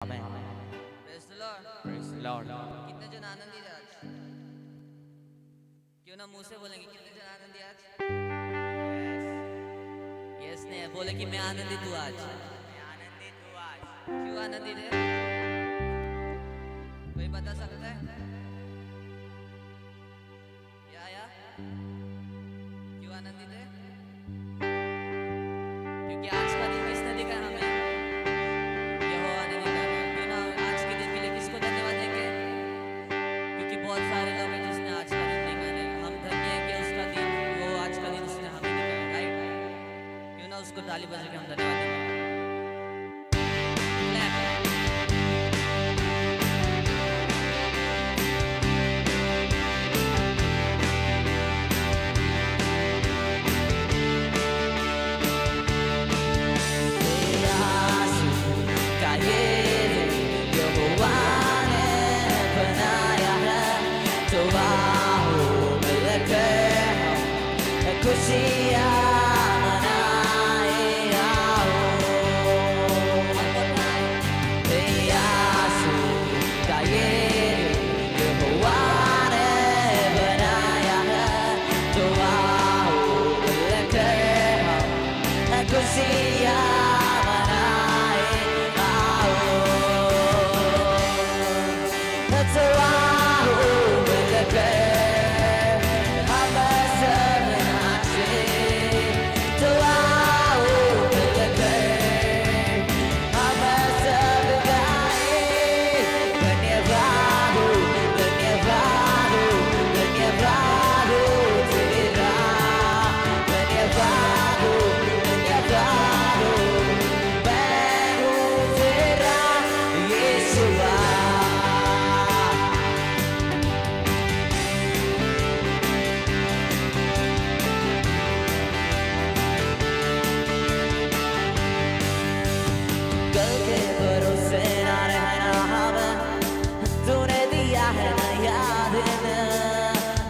Amen. Praise the Lord. Praise the Lord. कितने जन आनंदित हैं आज? क्यों ना मुंह से बोलेंगे कितने जन आनंदित आज? यस ने बोले कि मैं आनंदित हूँ आज। क्यों आनंदित है? कोई बता सकता है? या क्यों आनंदित है? क्योंकि आज का दिन किसने दिखाया हमें? यहोवा ने दिखाया। क्यों ना आज के दिन के लिए किसको धन्यवाद देंगे? क्योंकि बहुत सारे लोग हैं जिसने आज का दिन देखा नहीं। हम धन्य हैं कि उसका दिन, वो आज का दिन उसने हमें दिखाया, राइट? क्यों ना उसको ताली बजा के हम धन्यवाद देंगे।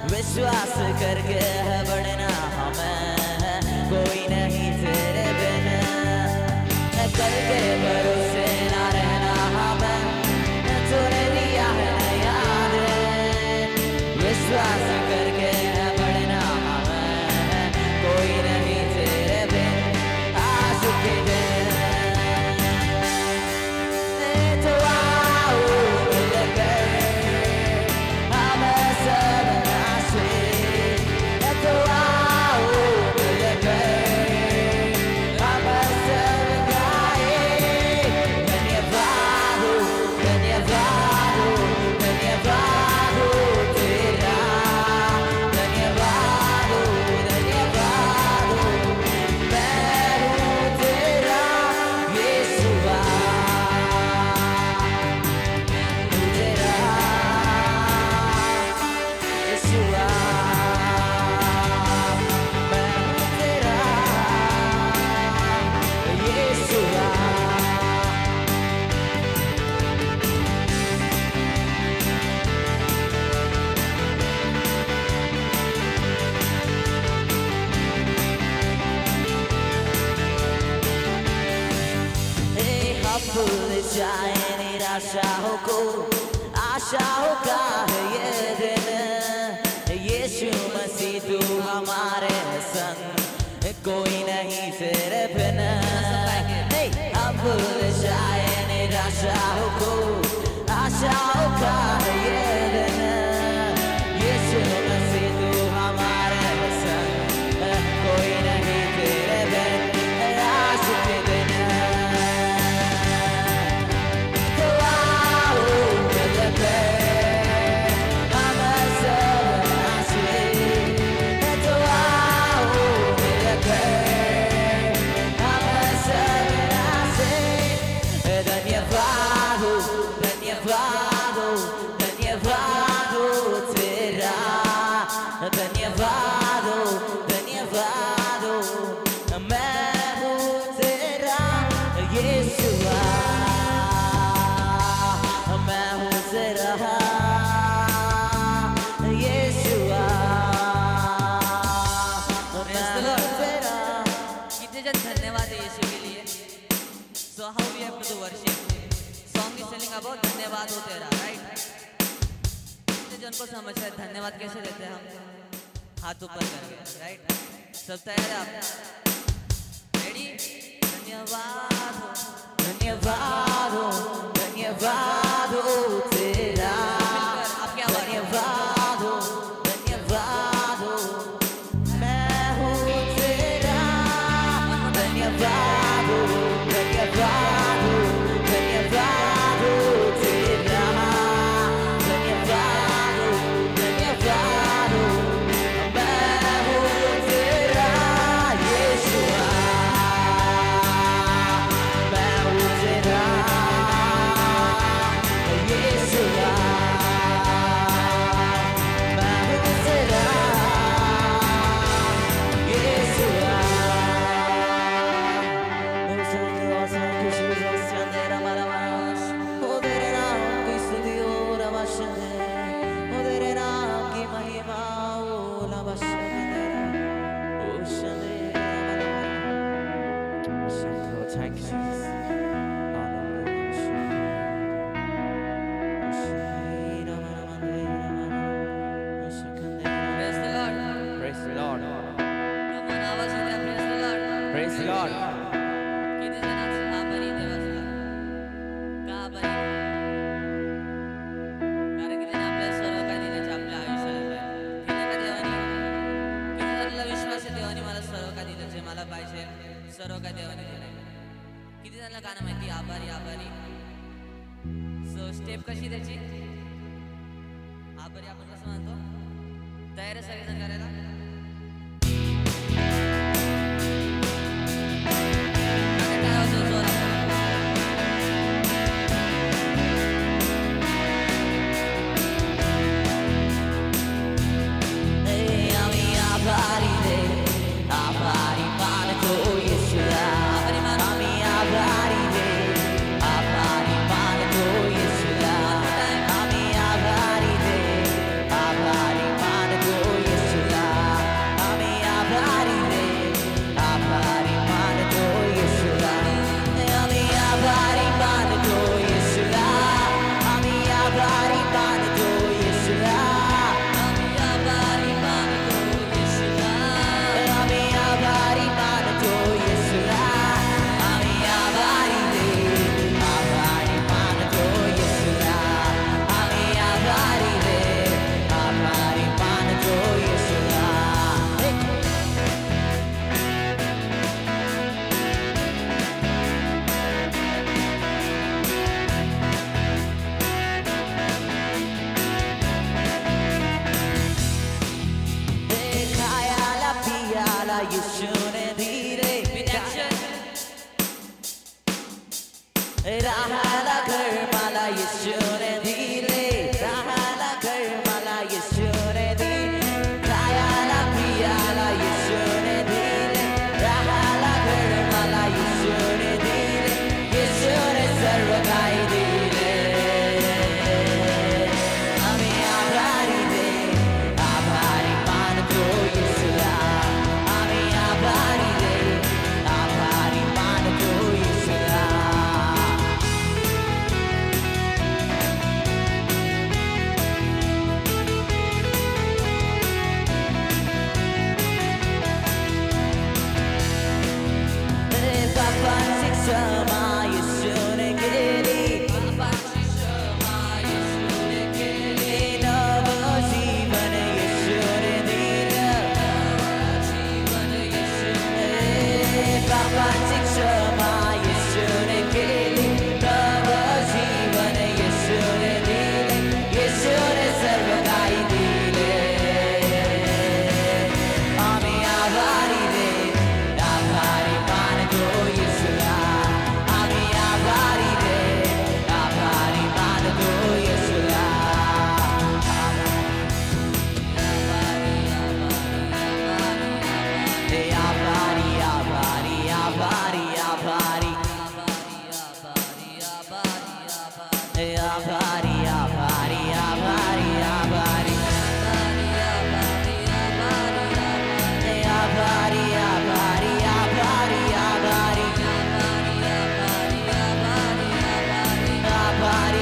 विश्वास करके है बढ़ना हमें, कोई नहीं तेरे बिन। कल के भरोसे ना रहना हमें, तूने दिया है याद। विश्वास करके है बढ़ना हमें, कोई नहीं तेरे बिन। आज के दिन तो आओ मिलकर हम सब भूल जाए निराशाओं को, आशाओं का है ये दिन। यीशु मसीह तू हमारे संग, कोई नहीं तेरे बिन। अब भूल जाए निराशाओं को, आशाओं का है ये दिन। यीशु मसीह तू हमारे संग, कोई नहीं तेरे बिन। आज के दिन फीलिंग अबाउट धन्यवाद हो तेरा, राइट? जिनको समझ है धन्यवाद कैसे देते हैं हम, हाथ ऊपर करके, राइट? सब तैयार है आप? रेडी? धन्यवाद हो, धन्यवाद हो, धन्यवाद हो तेरा, धन्यवाद हो, धन्यवाद हो, मैं हूँ तेरा, धन्यवाद हो, धन्यवाद हो, धन्यवाद हो तेरा, धन्यवाद हो, धन्यवाद हो, मैं हूँ तेरा यीशुआ, मैं हूँ तेरा यीशुआ, मैं हूँ तेरा यीशुआ। Thank you, Jesus. Praise the Lord. Praise the Lord. Come on, आवाज देते हैं, praise the Lord. Praise the Lord. किती जणांचं आभारी देवाचा, का आभारी? कारण की त्याने आपल्याला सर्व काही दिल्याचे आपल्या आयुष्याला दिले का देवाने? किती जणांना विश्वास आहे देवाने मला सर्व काही दिलं, जे मला पाहिजे सर्व काही देवाने दिलंय? किती जणांना गाणं माहिती आभारी आभारी? सो स्टेप कशी त्याची? आभारी आपण कसं म्हणतो? तयार आहे सगळेजण करायला? काय होतं जोरात? आम्ही आभारी रे, आभारी मानतो येशूला, आम्ही आभारी रे, आभारी मानतो येशूला, आम्ही आभारी रे, आभारी मानतो येशूला, आम्ही आभारी रे, आभारी मानतो येशूला, आम्ही आभारी मानतो येशूला, आम्ही आभारी मानतो येशूला, आम्ही आभारी मानतो येशूला, आम्ही आभारी मानतो येशूला, आम्ही आभारी रे, आभारी मानतो येशूला, आम्ही आभारी रे, आभारी मानतो येशूला. खायाला पियाला येशूने दिले, राहायला घर मला येशूने दिले, राहायला घर मला येशूने दिले, खायाला पियाला येशूने दिले, राहायला घर मला येशूने दिले, येशूने सर्व काही दिले. आम्ही आभारी रे, आभारी मानतो येशूला, आम्ही आभारी रे, आभारी मानतो येशूला. बाबांची क्षमा येशूने केली, बाबांची क्षमा येशूने केली, नवजीवन येशूने दिलं, नवजीवन येशूने, बाबांची क्षमा येशूने केली, नवजीवन येशूने दिले, येशूने सर्व काही दिले. आम्ही आभारी रे, आभारी मानतो येशूला, आम्ही आभारी रे, आभारी मानतो येशूला. आभारी आभारी आभारी आभारी आभारी आभारी आभारी आभारी आभारी आभारी आभारी आभारी आभारी आभारी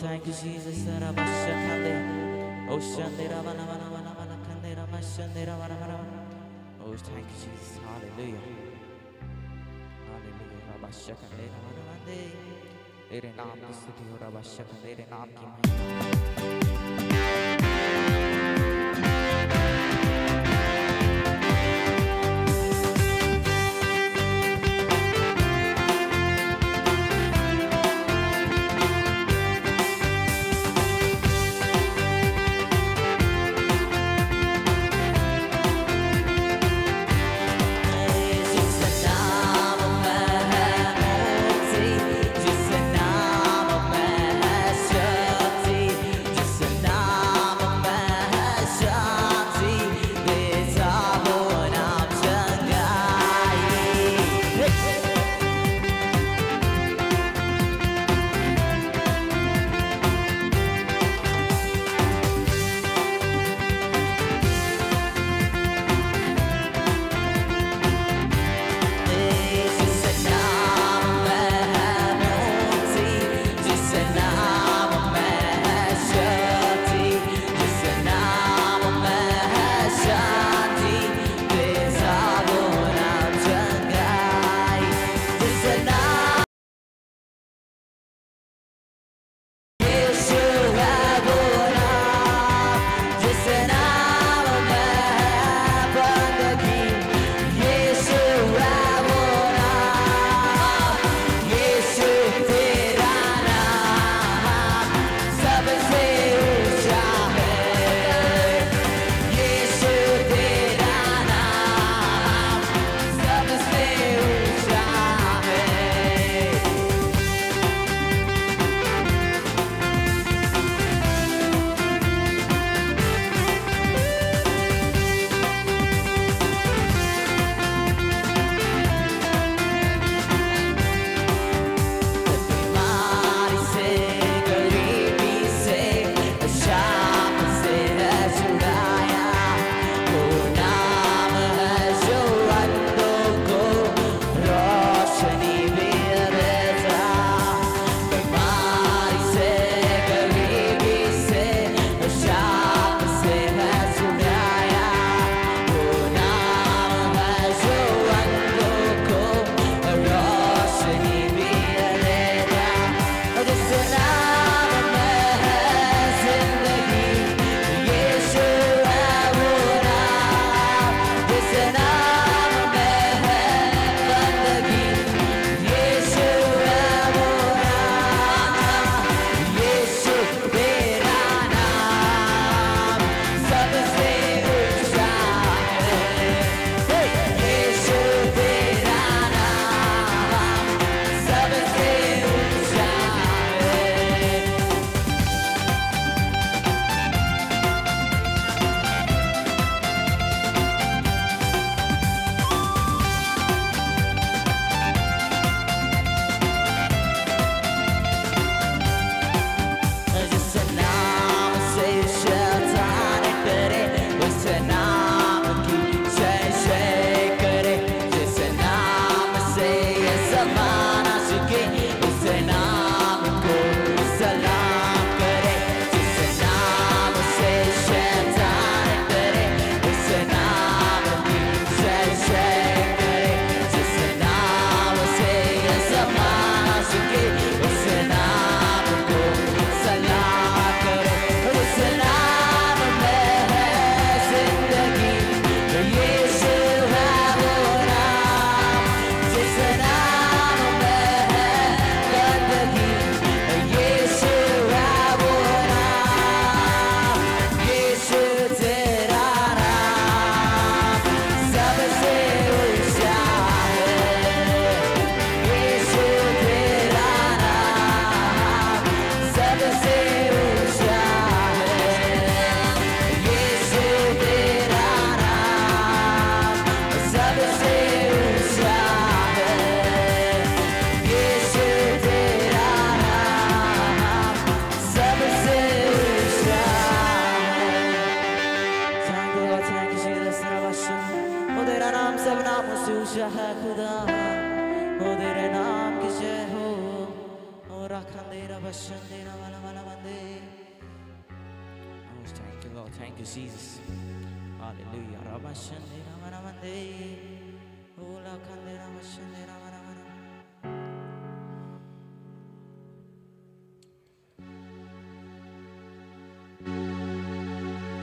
thank you, Jesus. Rabashakande. Oh, Shandera mana mana mana mana kandera mashandera mana mana. Oh, thank you, Jesus. Hallelujah. Hallelujah. Rabashakande mana mana. तेरे नाम की स्तुति हो रबाशक तेरे नाम की ऊंचा है खुदा, ओ तेरे नाम की जय हो। ओ रखंदेरा बशंदेरा वाला वाला thank you, Jesus. Hallelujah. Rabashande Ramanamande. Ola Kande Rabashande Ramanamana.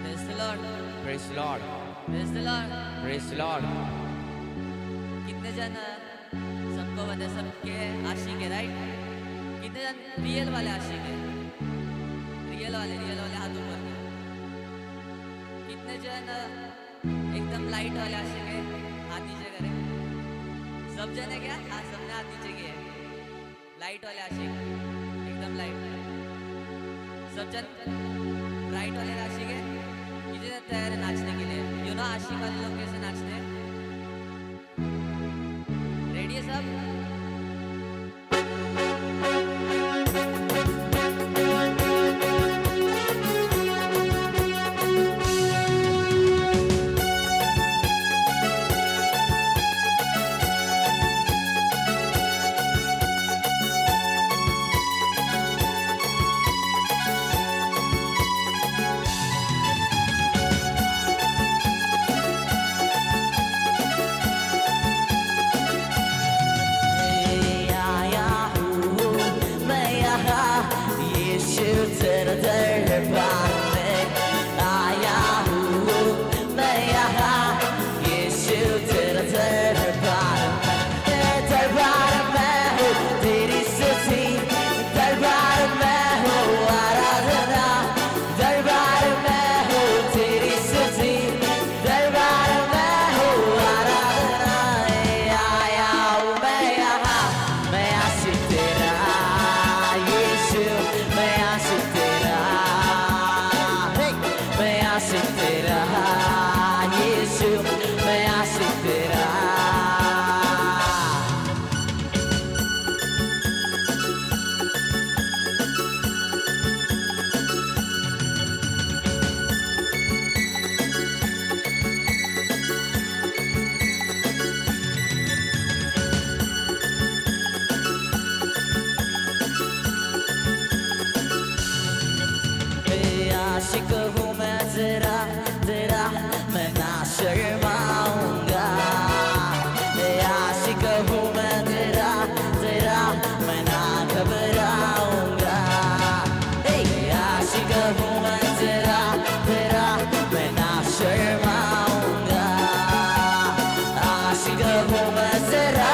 Praise the Lord. Praise the Lord. Praise the Lord. Praise the Lord. कितने जन सबको पता है, सबके आशिक है, राइट? कितने जन रियल वाले आशिक है? रियल वाले हाथ ऊपर करो। कितने जन एकदम लाइट वाले आशिक है? हाथ नीचे करें। सब जन है क्या? हाँ, सबने हाथ नीचे किए। लाइट वाले आशिक, एकदम लाइट। सब जन राइट वाले आशिक है? कितने जन तैयार है नाचने के लिए? यू नो आशिक वाले लोग कैसे नाचते हैं? रेडी है सब? आशिक हूँ मैं तेरा तेरा, मैं ना शर्माऊंगा। आशिक हूँ मैं तेरा तेरा, मैं ना घबराऊंगा। आशिक हूँ मैं तेरा तेरा, मैं ना शर्माऊंगा। आशिक हूँ मैं तेरा,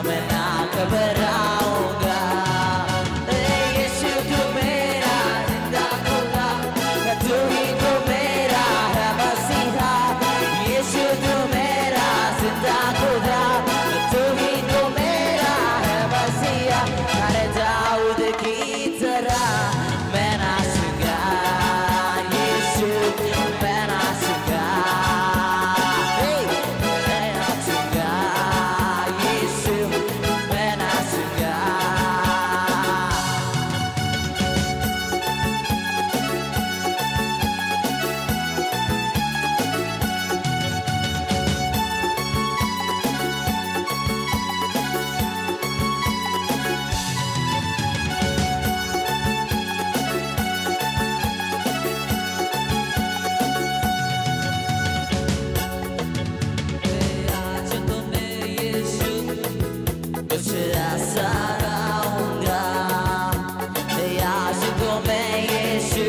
मैं ना घबराऊंगा। यीशु तू मेरा जिंदा खुदा, तू ही तो मेरा है मसीहा। यीशु तू मेरा जिंदा खुदा, तू ही तो मेरा है मसीहा। अरे दाऊद की तरह मैं नाचूंगा, यीशु मैं नाचूंगा। मैं नाचूंगा, यीशु मैं नाचूंगा। आज तो मैं यीशु कुछ ऐसा गाऊंगा। आज तो मैं यीशु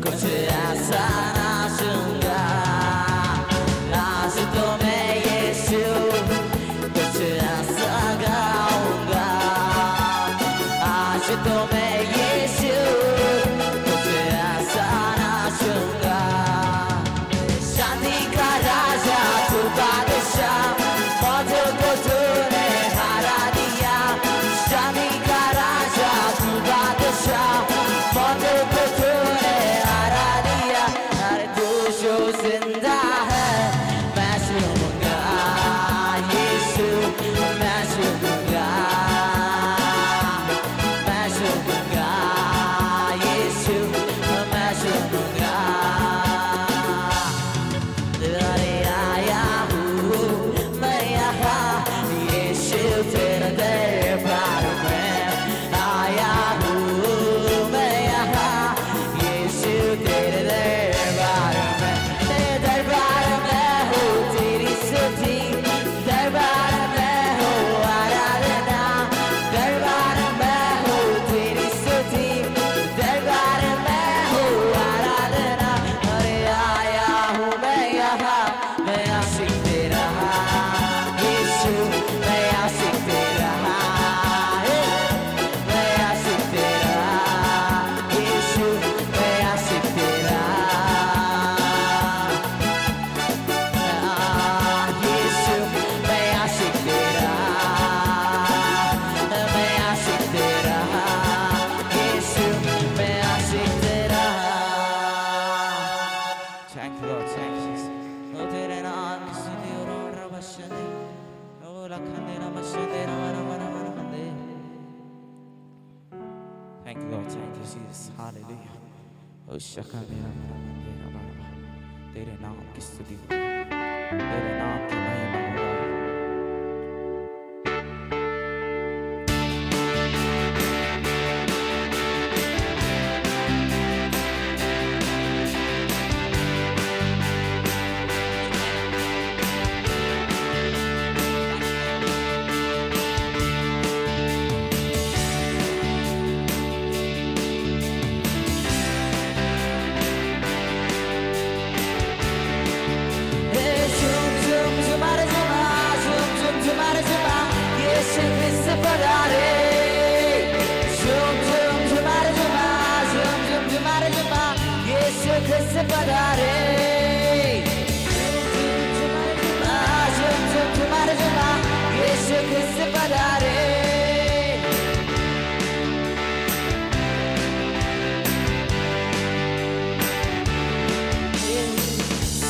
कुछ ऐसा नाचूंगा। आज तो मैं यीशु कुछ ऐसा गाऊंगा। आज तो मैं यीशु कुछ ऐसा नाचूंगा। शांति का राजा तू बादशाह, मौतों को तूने हरा दिया। शांति का राजा तू बादशाह, मौतों को तूने हरा दिया। Jesus, hallelujah. ओ शका मेरा मेरा मेरा बाबा, तेरे नाम की स्तुति हो, तेरे नाम की महिमा हो।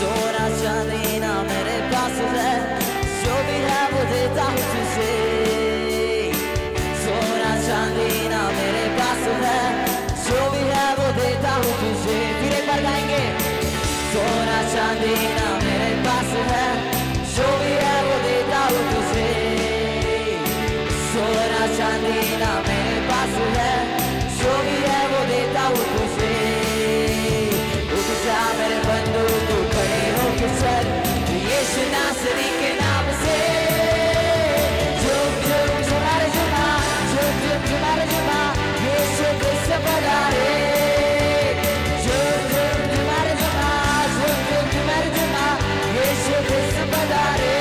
सोना चांदी ना मेरे पास है, जो भी है वो देता हूँ तुझे। सोना चांदी ना मेरे पास है, जो भी है वो देता हूँ तुझे। फिर एक बार गाएंगे। सोना चांदी ना मेरे पास है, जो भी है वो देता हूँ तुझे। सोना चांदी ना मेरे पास है, जो भी है वो देता हूँ तुझे। उठ जा मेरे बंधु, तू खड़े होके चल यीशु नासरी के नाम से। झूम झूम झुमारे झुमा, झूम झूम झुमारे झुमा, यीशु क्रिस्त पधारे। झूम झूम झुमारे झुमा, झूम झूम झुमारे झुमा, यीशु क्रिस्त पधारे।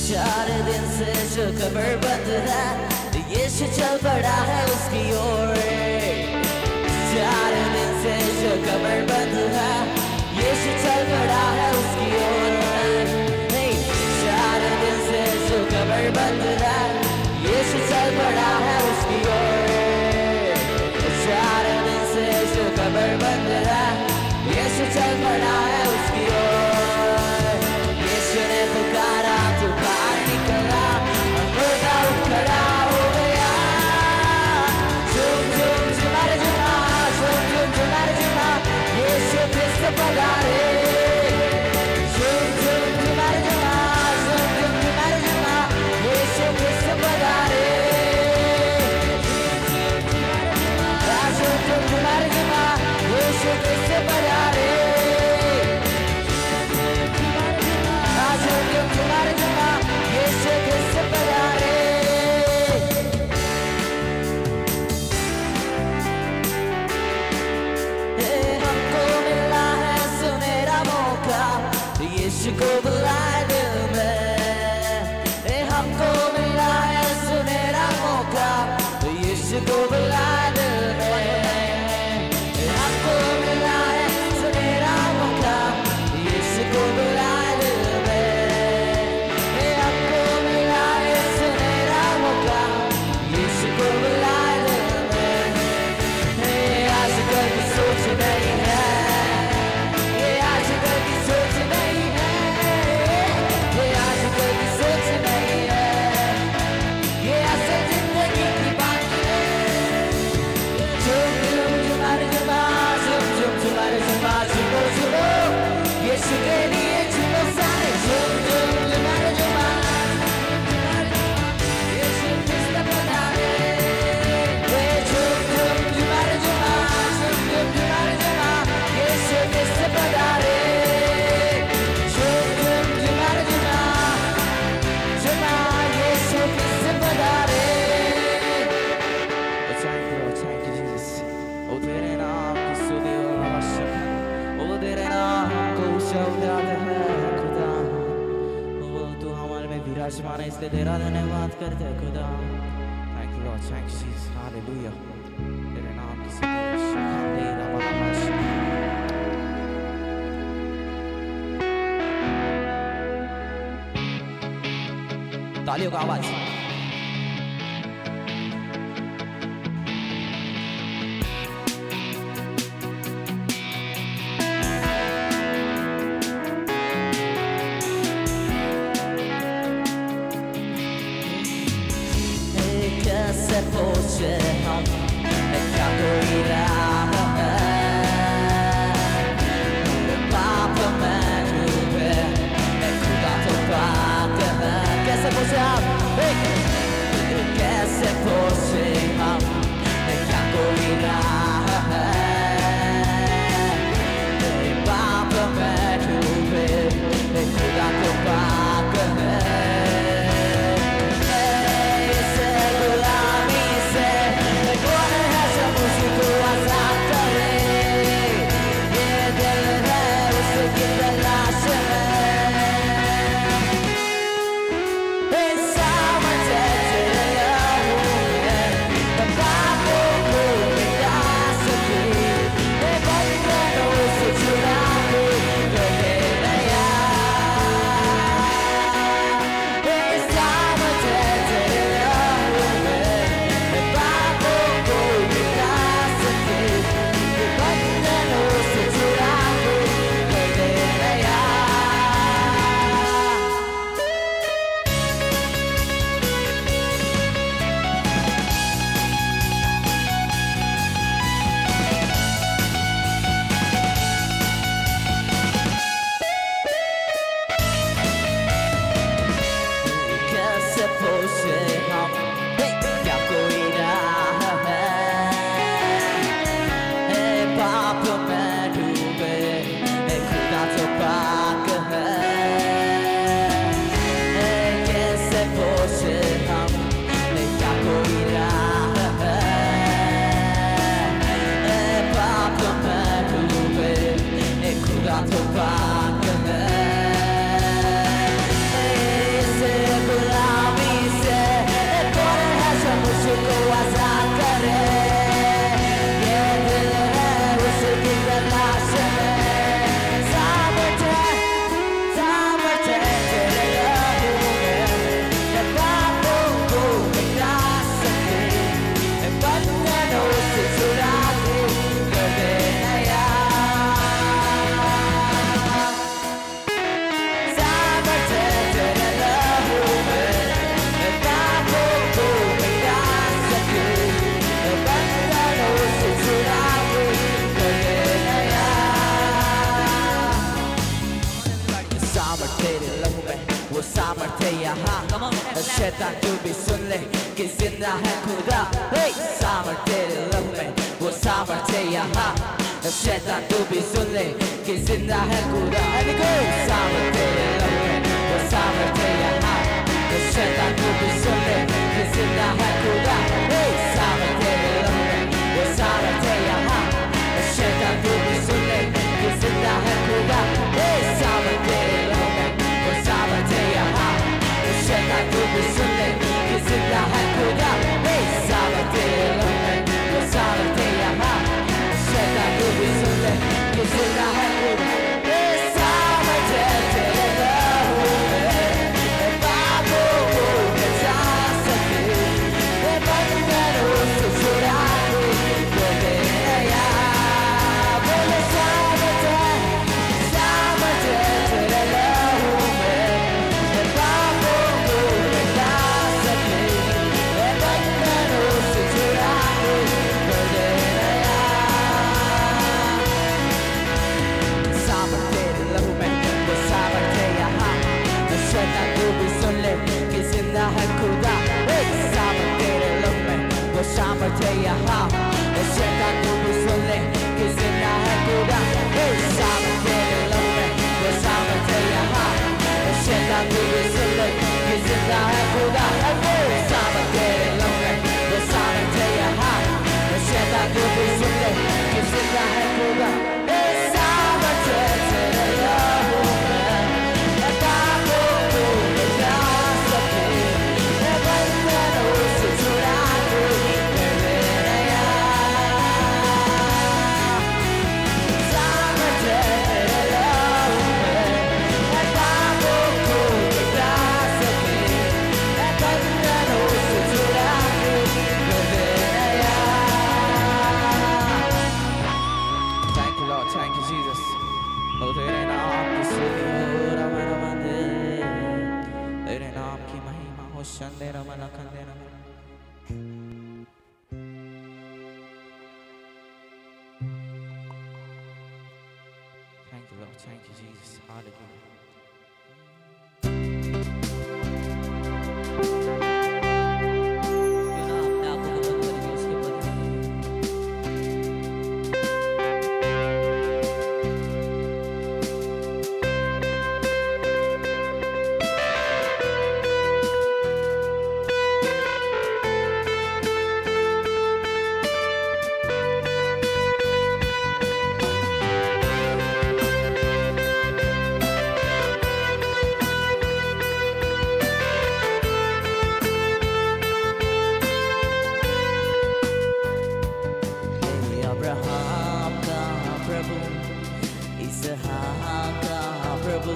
चार दिन से जो कब्र बंद है, यीशु चल पड़ा है उसकी ओर। चार दिन से जो कब्र बंद है, यीशु चल पड़ा है उसकी ओर। चार दिन से जो कब्र बंद है, यीशु चल पड़ा है उसकी ओर। चार दिन से जो कब्र बंद है, यीशु चल पड़ा है उसकी ओर। यीशु ने पुकारा तो बाहर निकला, मुर्दा खड़ा हो गया। झूम झूम झुमारे झुमा, झूम झूम झुमारे झुमा, यीशु क्रिस्त पधारे। झूम झूम झुमारे झुमा, झूम झूम झुमारे झुमा, यीशु क्रिस्त पधारे। झूम झूम झुमारे झुमा, यीशु क्रिस्त पधारे। झूम झूम झुमारे झुमा, यीशु क्रिस्त पधारे। हमको मिला है सुनहरा मौका, यीशु को बुलाए दिल में। हमको मिला है सुनहरा मौका, यीशु को बुलाए दिल में। हमको मिला है सुनहरा मौका, यीशु को बुलाए दिल में। हमको मिला है सुनहरा मौका, यीशु को बुलाए दिल में। आजकल की सोच नहीं है, ये आजकल की सोच नहीं है, ये आजकल की सोच नहीं है, ये असल जिंदगी की बात है। झूम झूम झुमारे झुमा, झूम झूम झुमारे झुमा, झूमो झूमो, यीशु के लिए झूमो सारे। झूम झूम झुमारे झुमा, यीशु क्रिस्त पधारे। झूम झूम झुमारे झुमा, झूम झूम झुमारे झुमा, यीशु क्रिस्त पधारे। झूम झूम झुमारे झुमा, झुमा, यीशु क्रिस्त पधारे। Thank you, Jesus. ओ तेरे नाम की स्तुति और आवश्यक है। ओ तेरे नाम को ऊंचा उठाते हैं खुदा। ओ तू हमारे में विराजमान है, इसलिए तेरा धन्यवाद करते हैं खुदा। Thank you Lord, thank you Jesus, hallelujah. तेरे नाम की स्तुति आवश्यक है, तेरा बड़ा आवश्यक है। तालियों का आवाज। शैतान तू भी सुन ले कि जिंदा है खुदा। हे सामर्थ तेरे लहू में वो सामर्थ्य यहाँ। शैतान तू भी सुन ले कि जिंदा है खुदा। सामर्थ तेरे लहू में वो सामर्थ्य यहाँ। शैतान तू भी सुन ले कि जिंदा है खुदा। हे सामर्थ तेरे लहू में वो सामर्थ्य यहाँ। शैतान तू भी सुन ले कि जिंदा है खुदा। हे सामर्थ तेरे लहू में वो सामर्थ्य यहाँ। शैतान तू भी सुन ले कि जिंदा है खुदा। हे सामर्थ तेरे लहू में वो सामर्थ्य यहाँ। शैतान तू भी सुन ले कि जिंदा है खुदा। हे सामर्थ्य तेरे लहू में पापों को बचा सके। हे बंधनों से छुड़ा के वो दे नया। बोले सामर्थ्य तेरे लहू में पापों को बचा सके। हे बंधनों से छुड़ा के वो दे नया। सामर्थ तेरे लहू में वो सामर्थ्य यहाँ। शैतान तू भी सुन ले कि जिंदा है खुदा। हे सामर्थ तेरे लहू में वो सामर्थ्य यहाँ। शैतान तू भी सुन ले कि जिंदा है खुदा। हे सामर्थ तेरे लहू में वो सामर्थ्य यहाँ। शैतान तू भी सुन ले कि जिंदा है खुदा। हे सामर्थ तेरे लहू में वो सामर्थ्य यहाँ। शैतान तू भी सुन ले कि जिंदा है खुदा। हे सामर्थ तेरे लहू में पापों को बचा सके। हे बंधनों से छुड़ा के कर दे नया। सामर्थ तेरे लहू में पापों को बचा सके। हे बंधनों से छुड़ा के कर दे नया। Thank you Lord, thank you Jesus. Oh तेरे नाम की स्तुति हो रमन मंदिर। तेरे नाम की महिमा हो शंदे रमन खंदे Raman. Thank you Lord, thank you Jesus. Hallelujah. क्यों ना अपने आंखों को बंद करके उसके प्रति हे अब्राहम का प्रभु, इसहाक का प्रभु,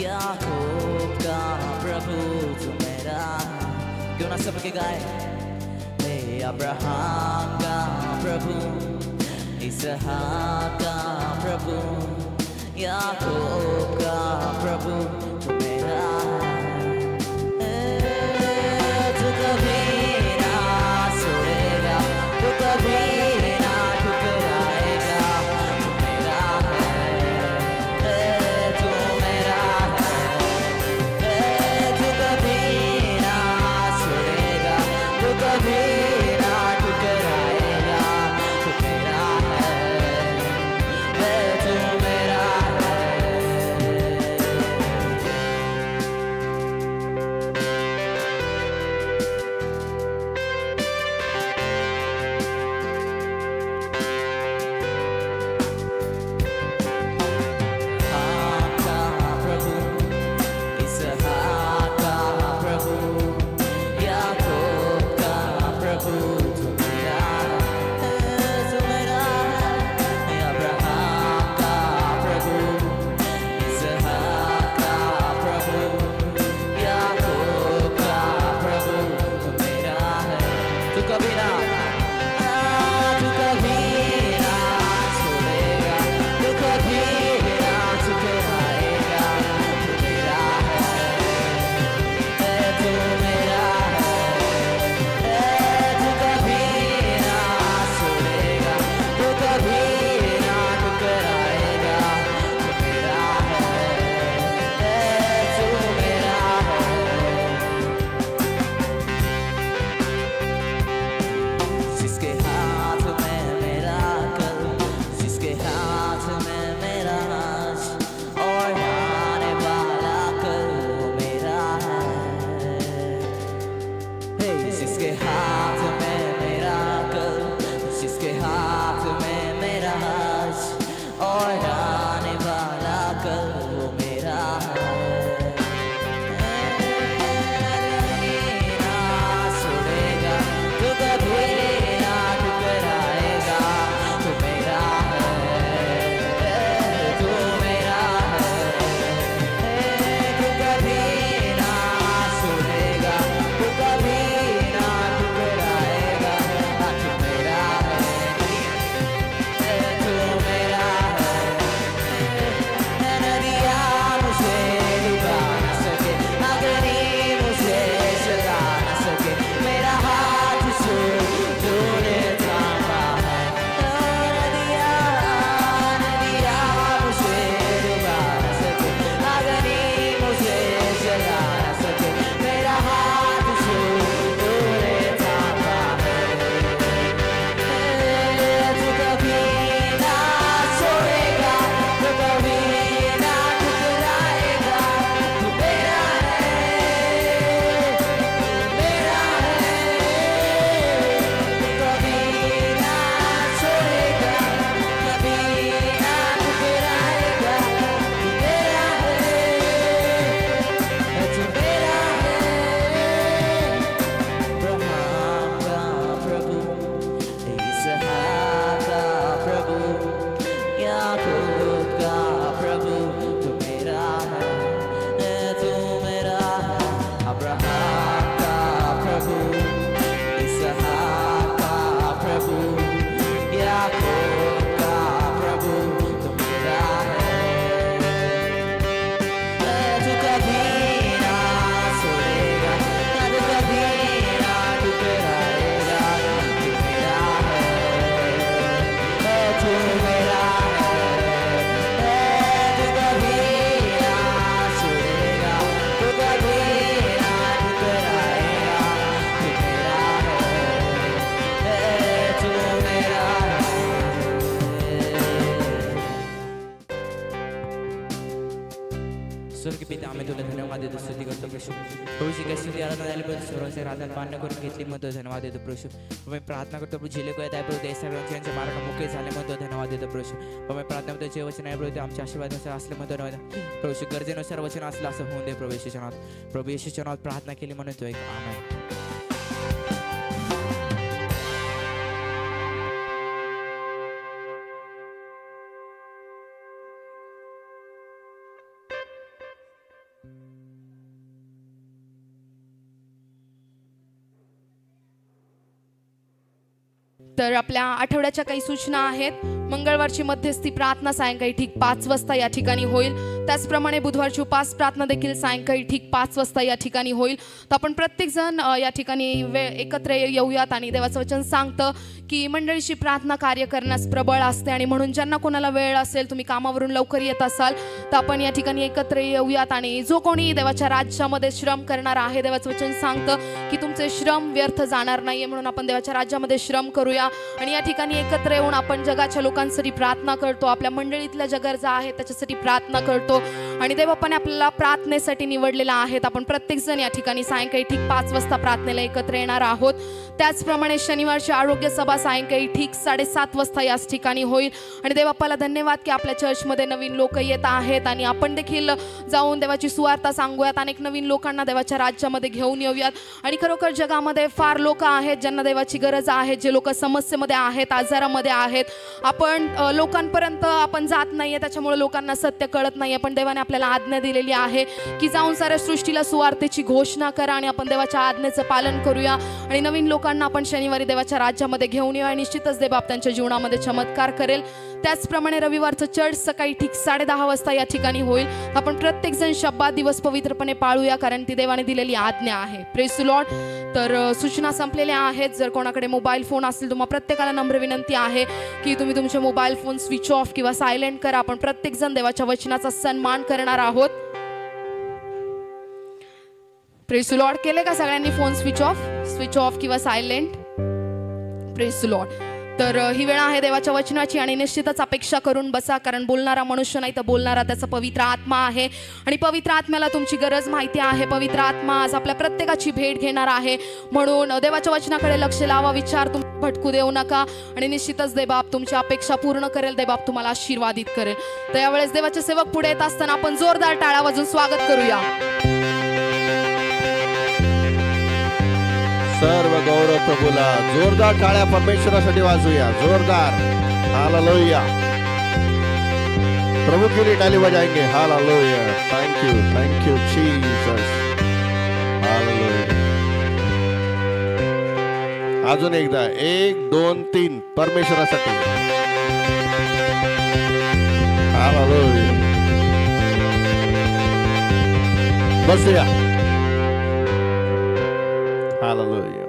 याकूब का प्रभु तू मेरा है। क्यों ना सबके गाए। हे अब्राहम का प्रभु, इसहाक का प्रभु, याकूब का प्रभु तू मेरा है। तू कभी ना छोड़ेगा, तू कभी ना ठुकराएगा। तू मेरा है, तू मेरा है। तू कभी ना छोड़ेगा, तू कभी ना ठुकराएगा। तू मेरा है, तू मेरा है। स्वर्ग पिता आम्ही तुला धन्यवाद देतो स्तुती करतो प्रभू प्रभूची काय स्तुती आराधना झाली प्रभू सर्वांचे राधात मान्य करून घेतली म्हणतो धन्यवाद देतो प्रभू मी प्रार्थना करतो प्रभू जे लोक आहेत प्रभू ते सगळ्यांचे यांचे मार्ग मोकळे झाले म्हणतो धन्यवाद देतो प्रभू मी प्रार्थना करतो जे वचन आहे प्रभू ते आमच्या आशीर्वादानुसार असले म्हणतो धन्यवाद प्रभू गरजेनुसार वचन असलं असं होऊन दे प्रभू येशूच्या नावात प्रभू येशूच्या नावात प्रार्थना केली म्हणतो एक आमेन. तर आपल्या आठवड्याच्या काही सूचना आहेत. मंगळवारची मध्यस्थी प्रार्थना सायंकाळी ठीक 5 वाजता या ठिकाणी होईल. त्याचप्रमाणे बुधवारची उपास प्रार्थना देखील सायंकाळी ठीक 5 वाजता या ठिकाणी होईल. तर आपण प्रत्येकजण या ठिकाणी एकत्र येऊयात आणि देवाचं वचन सांगतं की मंडळीची प्रार्थना कार्य करण्यास प्रबळ असते आणि म्हणून ज्यांना कोणाला वेळ असेल, तुम्ही कामावरून लवकर येत असाल तर आपण या ठिकाणी एकत्र येऊयात आणि जो कोणी देवाच्या राज्यामध्ये श्रम करणार आहे, देवाचं वचन सांगतं की तुमचे श्रम व्यर्थ जाणार नाहीये, म्हणून आपण देवाच्या राज्यामध्ये श्रम करूया आणि या ठिकाणी एकत्र येऊन आपण जगाच्या लोकांसाठी प्रार्थना करतो, आपल्या मंडळीतल्या ज्या गरजा आहेत त्याच्यासाठी प्रार्थना करतो आणि देवबापाने आपल्याला प्रार्थनेसाठी निवडलेला आहे. आपण प्रत्येकजण या ठिकाणी सायंकाळी ठीक 5 वाजता प्रार्थनेला एकत्र येणार आहोत. त्याचप्रमाणे शनिवारची आरोग्य सभा सायंकाळी ठीक 7:30 वाजता याच ठिकाणी होईल आणि देवबापाला धन्यवाद की आपल्या चर्चमध्ये नवीन लोक येत आहेत आणि आपण देखील जाऊन देवाची सुवार्ता सांगूयात, अनेक नवीन लोकांना देवाच्या राज्यामध्ये घेऊन येऊयात. आणि खरोखर जगामध्ये फार लोक आहेत ज्यांना देवाची गरज आहे, जे लोक समस्येमध्ये आहेत, आजारामध्ये आहेत. आपण लोकांपर्यंत आपण जात नाहीये, त्याच्यामुळे लोकांना सत्य कळत नाहीये. पण देवाने आपल्याला आज्ञा दिलेली आहे की जाऊन साऱ्या सृष्टीला सुवार्तेची घोषणा करा आणि आपण देवाच्या आज्ञेचं पालन करूया आणि नवीन लोकांना आपण शनिवारी देवाच्या राज्यामध्ये घेऊन येऊ आणि निश्चितच देवबाप त्यांच्या जीवनामध्ये चमत्कार करेल. त्याचप्रमाणे रविवारचं चर्च सकाळी ठीक 10:30 वाजता या ठिकाणी होईल. आपण प्रत्येकजण शब्बात दिवस पवित्रपणे पाळूया कारण ती देवाने दिलेली आज्ञा आहे. Praise the Lord. तर सूचना संपलेल्या आहेत. जर कोणाकडे मोबाईल फोन असेल तुम्हाला प्रत्येकाला नम्र विनंती आहे की तुम्ही तुमचे मोबाईल फोन स्विच ऑफ किंवा सायलेंट करा. आपण प्रत्येकजण देवाच्या वचनाचा सन्मान करणार आहोत. Praise the Lord. केले का सगळ्यांनी फोन स्विच ऑफ किंवा सायलेंट? Praise the Lord. तर ही वेळ आहे देवाच्या वचनाची आणि निश्चितच अपेक्षा करून बसा कारण बोलणारा मनुष्य नाही तर बोलणारा त्याचा पवित्र आत्मा आहे आणि पवित्र आत्म्याला तुमची गरज माहिती आहे. पवित्र आत्मा आज आपल्या प्रत्येकाची भेट घेणार आहे, म्हणून देवाच्या वचनाकडे लक्ष लावा, विचार तुम्ही भटकू देऊ नका आणि निश्चितच देवबाप तुमची अपेक्षा पूर्ण करेल, देवबाप तुम्हाला आशीर्वादित करेल. तर यावेळेस देवाचे सेवक पुढे येत असताना आपण जोरदार टाळ्या वाजून स्वागत करूया. सर्व गौरव प्रभूला. जोरदार टाळ्या परमेश्वरासाठी वाजूया, जोरदार. हालेलुया. प्रभु के लिए ताली बजाएंगे. Hallelujah. Thank you Jesus. Hallelujah. अजून एकदा 1 2 3 परमेश्वरासाठी. हालेलुया. बसूया. हालेलुया.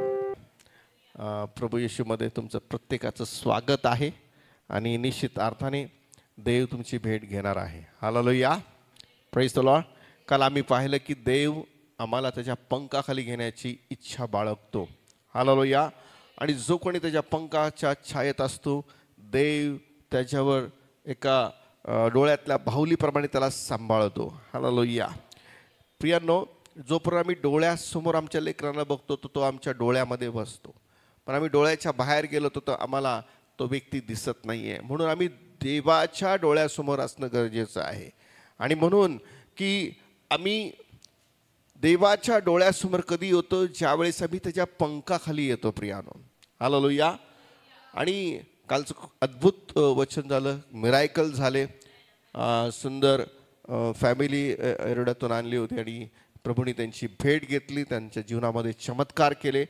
प्रभू येशूमध्ये तुमचं प्रत्येकाचं स्वागत आहे आणि निश्चित अर्थाने देव तुमची भेट घेणार आहे. हालेलुया. Praise the Lord. काल आम्ही पाहिलं की देव आम्हाला त्याच्या पंखाखाली घेण्याची इच्छा बाळगतो. हालेलुया. आणि जो कोणी त्याच्या पंखाच्या छायेत असतो देव त्याच्यावर एका डोळ्यातल्या बाहुलीप्रमाणे त्याला सांभाळतो. हालेलुया. प्रियांनो, जोपर्यंत आम्ही डोळ्यासमोर आमच्या लेकरांना बघतो तो आमच्या डोळ्यामध्ये बसतो, पण आम्ही डोळ्याच्या बाहेर गेलो तर आम्हाला तो व्यक्ती दिसत नाही आहे. म्हणून आम्ही देवाच्या डोळ्यासमोर असणं गरजेचं आहे आणि म्हणून की आम्ही देवाच्या डोळ्यासमोर कधी येतो ज्यावेळेस आम्ही त्याच्या पंखाखाली येतो. प्रियानो, हालेलुया. आणि कालचं अद्भुत वचन झालं, मिरायकल झाले, सुंदर फॅमिली एरड्यातून आणली होती आणि प्रभूने त्यांची भेट घेतली, त्यांच्या जीवनामध्ये चमत्कार केले.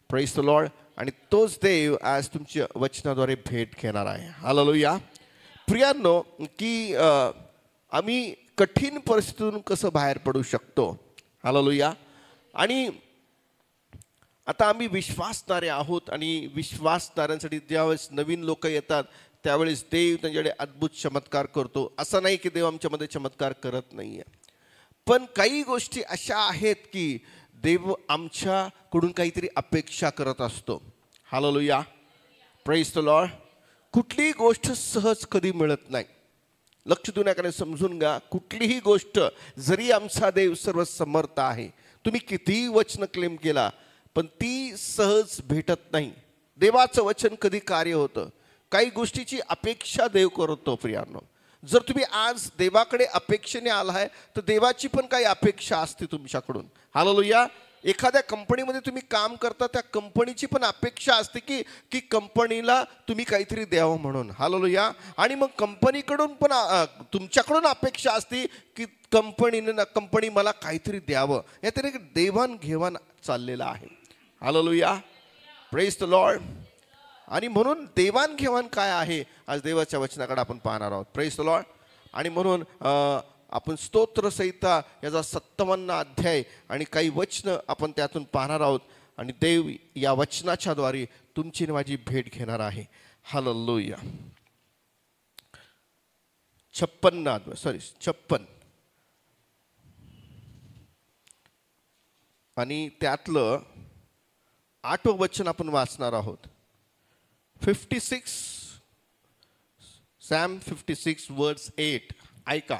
Praise the Lord. आणि तोच देव आज तुमच्या वचनाद्वारे भेट घेणार आहे. हालेलुया. प्रियांनो, की आम्ही कठीण परिस्थितीतून कसं बाहेर पडू शकतो. हालेलुया. आणि आता आम्ही विश्वासणारे आहोत आणि विश्वासणाऱ्यांसाठी ज्यावेळेस नवीन लोक येतात त्यावेळेस देव त्यांच्याकडे अद्भुत चमत्कार करतो. असं नाही की देव आमच्यामध्ये चमत्कार करत नाही आहे, पण काही गोष्टी अशा आहेत की देव आमच्याकडून काहीतरी अपेक्षा करत असतो. हालेलुया. Praise the Lord. कुठलीही गोष्ट सहज कधी मिळत नाही. लक्ष देऊन याकडे समजून घ्या, कुठलीही गोष्ट जरी आमचा देव सर्व समर्थ आहे, तुम्ही कितीही वचन क्लेम केला पण ती सहज भेटत नाही. देवाचं वचन कधी कार्य होतं. काही गोष्टीची अपेक्षा देव करतो. प्रियांनो, जर तुम्ही आज देवाकडे अपेक्षेने आलाय तर देवाची पण काही अपेक्षा असते तुमच्याकडून. हालेलुया. एखाद्या कंपनीमध्ये तुम्ही काम करता, त्या कंपनीची पण अपेक्षा असते की कंपनीला तुम्ही काहीतरी द्यावं म्हणून. हालेलुया. आणि मग कंपनीकडून पण तुमच्याकडून अपेक्षा असते की कंपनी मला काहीतरी द्यावं. यातून एक देवाणघेवाण चाललेला आहे. हालेलुया. Praise the Lord. आणि म्हणून देवाणघेवाण काय आहे आज देवाच्या वचनाकडे आपण पाहणार आहोत. Praise the Lord. आणि म्हणून आपण स्तोत्रसंहिता याचा 57 अध्याय आणि काही वचन आपण त्यातून पाहणार आहोत. आणि देव या वचनाच्या द्वारे तुमची माझी भेट घेणार आहे. हालेलुया. 56 आणि त्यातलं 8वं वचन आपण वाचणार आहोत. 56 Psalm 56 verse 8. ऐका.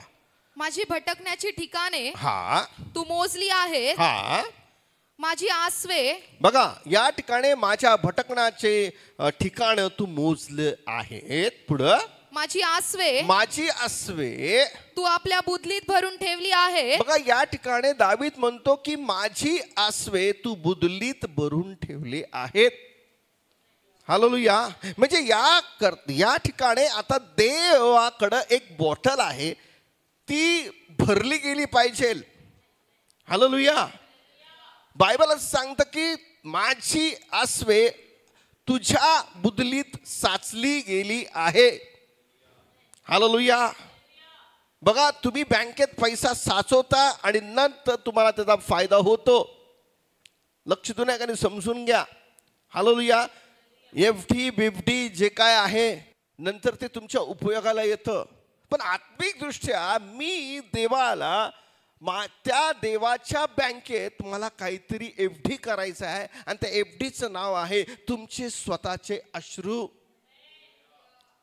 माझी भटकण्याची ठिकाणे हा तू मोजली आहे. हा. माझी आसवे. बघा, या ठिकाणी माझ्या भटकण्याचे ठिकाण तू मोजले आहेत. पुढं माझी आसवे तू आपल्या बुदलीत भरून ठेवली आहे. बघा, या ठिकाणी दावीद म्हणतो की माझी आसवे तू बुदलीत भरून ठेवली आहेत. हालेलुया. म्हणजे या ठिकाणी आता देवाकडं एक बॉटल आहे, ती भरली गेली पाहिजे. हालेलुया. बायबल असं सांगतं की माझी आसवे तुझ्या बुदलीत साचली गेली आहे. हालेलुया. बघा, तुम्ही बँकेत पैसा साचवता आणि नंतर तुम्हाला त्याचा फायदा होतो. लक्ष देऊन एकाने समजून घ्या. हालेलुया. एफडी बिफडी जे काय आहे नंतर ते तुमच्या उपयोगाला येतं. पण आत्मिक दृष्ट्या मी देवाला त्या देवाच्या बँकेत मला काहीतरी एफडी करायचं आहे आणि त्या एफडीचं नाव आहे तुमचे स्वतःचे अश्रू.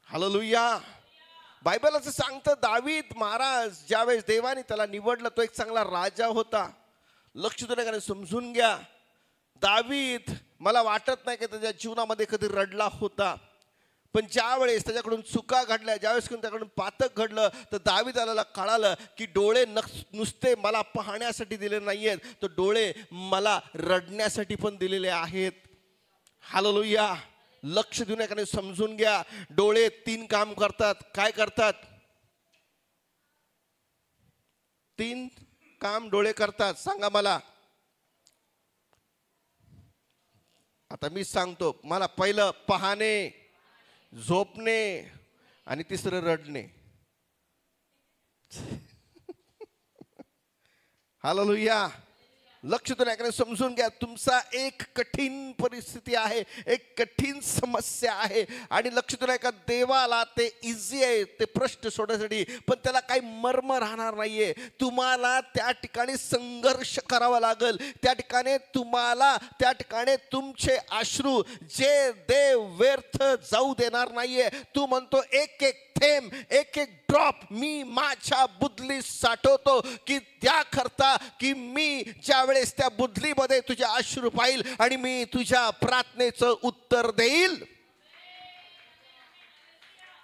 हालेलुया. बायबल असं सांगतं दावीद महाराज ज्यावेळेस देवाने त्याला निवडलं, तो एक चांगला राजा होता. लक्ष देऊन समजून घ्या. दावीद मला वाटत नाही की त्याच्या जीवनामध्ये कधी रडला होता. पण ज्यावेळेस त्याच्याकडून चुका घडल्या, ज्यावेळेस त्याच्याकडून पातक घडलं, तर दावीदाला कळालं की डोळे नुसते मला पाहण्यासाठी दिले नाहीयेत, तर डोळे मला रडण्यासाठी पण दिलेले आहेत. हालेलुया. लक्ष देऊन एकाने समजून घ्या. डोळे 3 काम करतात. काय करतात? 3 काम डोळे करतात. सांगा मला. आता मी सांगतो. मला पहिलं पाहणे, झोपणे आणि तिसरं रडणे. हालेलुया. लक्ष देऊन ऐकणे समजून घ्या. तुमचा एक कठीण परिस्थिती आहे, एक कठीण समस्या आहे आणि लक्ष देऊन ऐका. देवाला ते इझी आहे ते प्रश्न सोडण्यासाठी, पण त्याला काही मर्म राहणार नाहीये. तुम्हाला त्या ठिकाणी संघर्ष करावा लागेल. त्या ठिकाणी तुमचे अश्रू जे देव व्यर्थ जाऊ देणार नाहीये. तू म्हणतो एक एक थेंब, एक एक ड्रॉप मी माझ्या बुदलीत साठवतो की त्याकरता की मी ज्यावेळेस त्या बुदलीमध्ये तुझे अश्रू पाहिल आणि मी तुझ्या प्रार्थनेचं उत्तर देईल.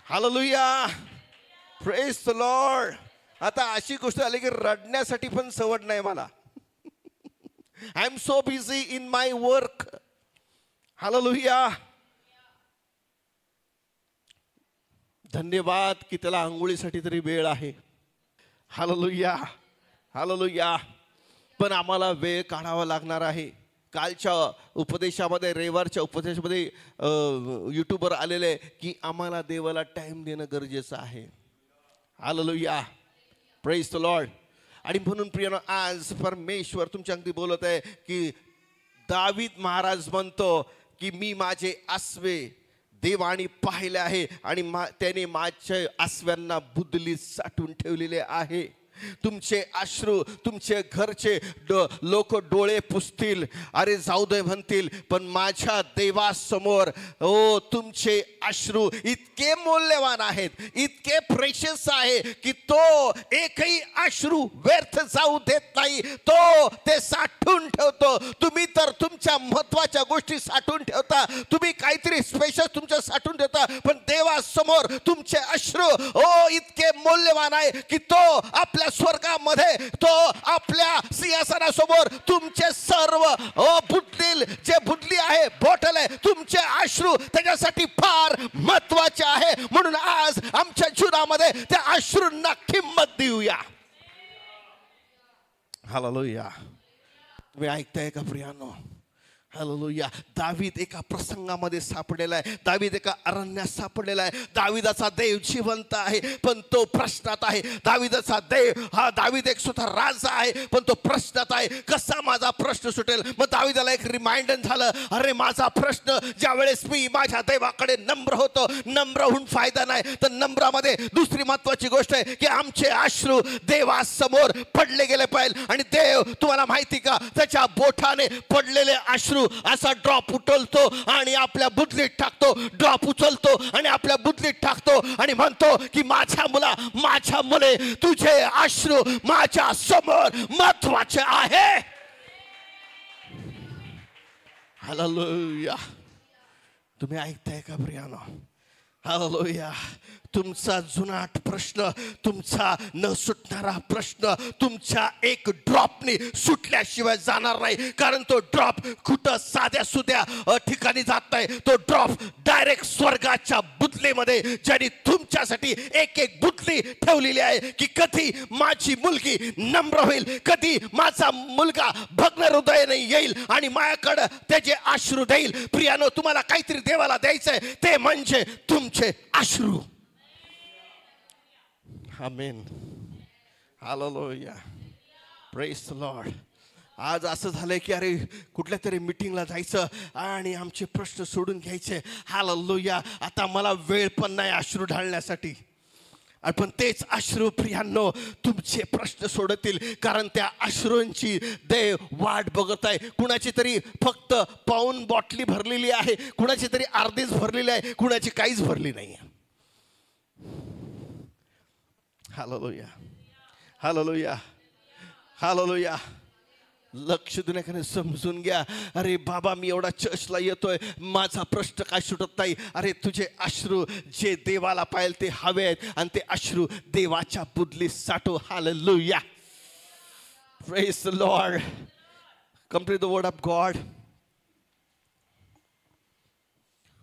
हालेलुया. Praise the Lord. आता अशी गोष्ट आली की रडण्यासाठी पण सवड नाही मला. I am so busy in my work. Hallelujah. धन्यवाद की त्याला आंघोळीसाठी तरी वेळ आहे. हालेलुया. हालेलुया. पण आम्हाला वेळ काढावा लागणार आहे. कालच्या उपदेशामध्ये, रविवारच्या उपदेशामध्ये यूट्यूबवर आलेले की आम्हाला देवाला टाइम देणं गरजेचं आहे. हालेलुया. Praise the Lord. आणि म्हणून प्रियानो, आज परमेश्वर तुमच्या अगदी बोलत आहे की दावीद महाराज म्हणतो की मी माझे आसवे देवाने पाहिले आहे आणि त्याने माझ्या आसव्यांना बुदलीत साठवून ठेवलेले आहे. तुमचे अश्रू तुमचे घरचे लोक डोळे पुसतील, अरे जाऊ दे म्हणतील, पण माझ्या देवासमोर ओ तुमचे अश्रू इतके मौल्यवान आहेत, इतके प्रेशियस आहे की तो एकही अश्रू व्यर्थ जाऊ देत नाही, तो ते साठवून ठेवतो. तुम्ही तर तुमच्या महत्वाच्या गोष्टी साठवून ठेवता, तुम्ही काहीतरी स्पेशल तुमच्या साठवून ठेवता, पण देवासमोर तुमचे अश्रू ओ इतके मौल्यवान आहे की तो आपल्या स्वर्गामध्ये तो आपल्या सिंहासनासमोर तुमचे सर्व बुटलील जे बुटली आहे बॉटल आहे तुमचे अश्रू त्याच्यासाठी फार महत्वाचे आहे. म्हणून आज आमच्या जीवनामध्ये त्या अश्रूंना किंमत देऊया. हालेलुया. तुम्ही ऐकताय का प्रियानो? हालेलुया. दावीद एका प्रसंगामध्ये सापडलेला आहे, दावीद एका अरण्यात सापडलेला आहे. दावीदाचा देव जिवंत आहे पण तो प्रश्नात आहे. दावीदाचा देव हा दावीद एक स्वतः राजा आहे पण तो प्रश्नात आहे. कसा माझा प्रश्न सुटेल? मग दावीदाला एक रिमाइंडर झालं, अरे माझा प्रश्न ज्या वेळेस मी माझ्या देवाकडे नम्र होतो, नम्र होऊन फायदा नाही, तर नम्रामध्ये दुसरी महत्वाची गोष्ट आहे की आमचे अश्रू देवासमोर पडले गेले पाहिजे. आणि देव तुम्हाला माहिती का, त्याच्या बोटाने पडलेले अश्रू असा ड्रॉप उचलतो आणि आपल्या बुदलीत टाकतो, ड्रॉप उचलतो आणि आपल्या बुदलीत टाकतो आणि म्हणतो की माझ्या मुला, माझ्या मुले, तुझे अश्रू माझ्या समोर महत्वाचे आहे. हालेलुया. तुम्ही ऐकताय का प्रियानो? हालेलुया. तुमचा जुनाट प्रश्न, तुमचा न सुटणारा प्रश्न तुमच्या एक ड्रॉपने सुटल्याशिवाय जाणार नाही. कारण तो ड्रॉप कुठं साध्या सुध्या ठिकाणी जात नाही, तो ड्रॉप डायरेक्ट स्वर्गाच्या बुदलीमध्ये ज्यांनी तुमच्यासाठी एक एक बुदली ठेवलेली आहे की कधी माझी मुलगी नम्र होईल, कधी माझा मुलगा भग्न हृदयाने येईल आणि माझ्याकडे त्याचे अश्रू देईल. प्रियानो, तुम्हाला काहीतरी देवाला द्यायचंय, ते म्हणजे तुमचे अश्रू. आमेन. हालेलुया. Praise the Lord. आज असं झालंय की अरे कुठल्या तरी मीटिंगला जायचं आणि आमचे प्रश्न सोडून घ्यायचे. हालेलुया. आता मला वेळ पण नाही अश्रू ढाळण्यासाठी. पण तेच अश्रू प्रियांनो तुमचे प्रश्न सोडतील, कारण त्या अश्रूंची देव वाट बघत आहे. कुणाची तरी फक्त पाऊण बॉटली भरलेली आहे, कुणाची तरी अर्धीच भरलेली आहे, कुणाची काहीच भरली नाही. हालेलुया. हालेलुया. हालेलुया. लक्ष देण्याकडे समजून घ्या. अरे बाबा, मी एवढा चर्चला येतोय, माझा प्रश्न काय सुटत नाही. अरे तुझे अश्रू जे देवाला पाहिजे ते हवे आहेत आणि ते अश्रू देवाच्या बुदलीत साठव. Hallelujah. Praise the Lord. Complete the word of God.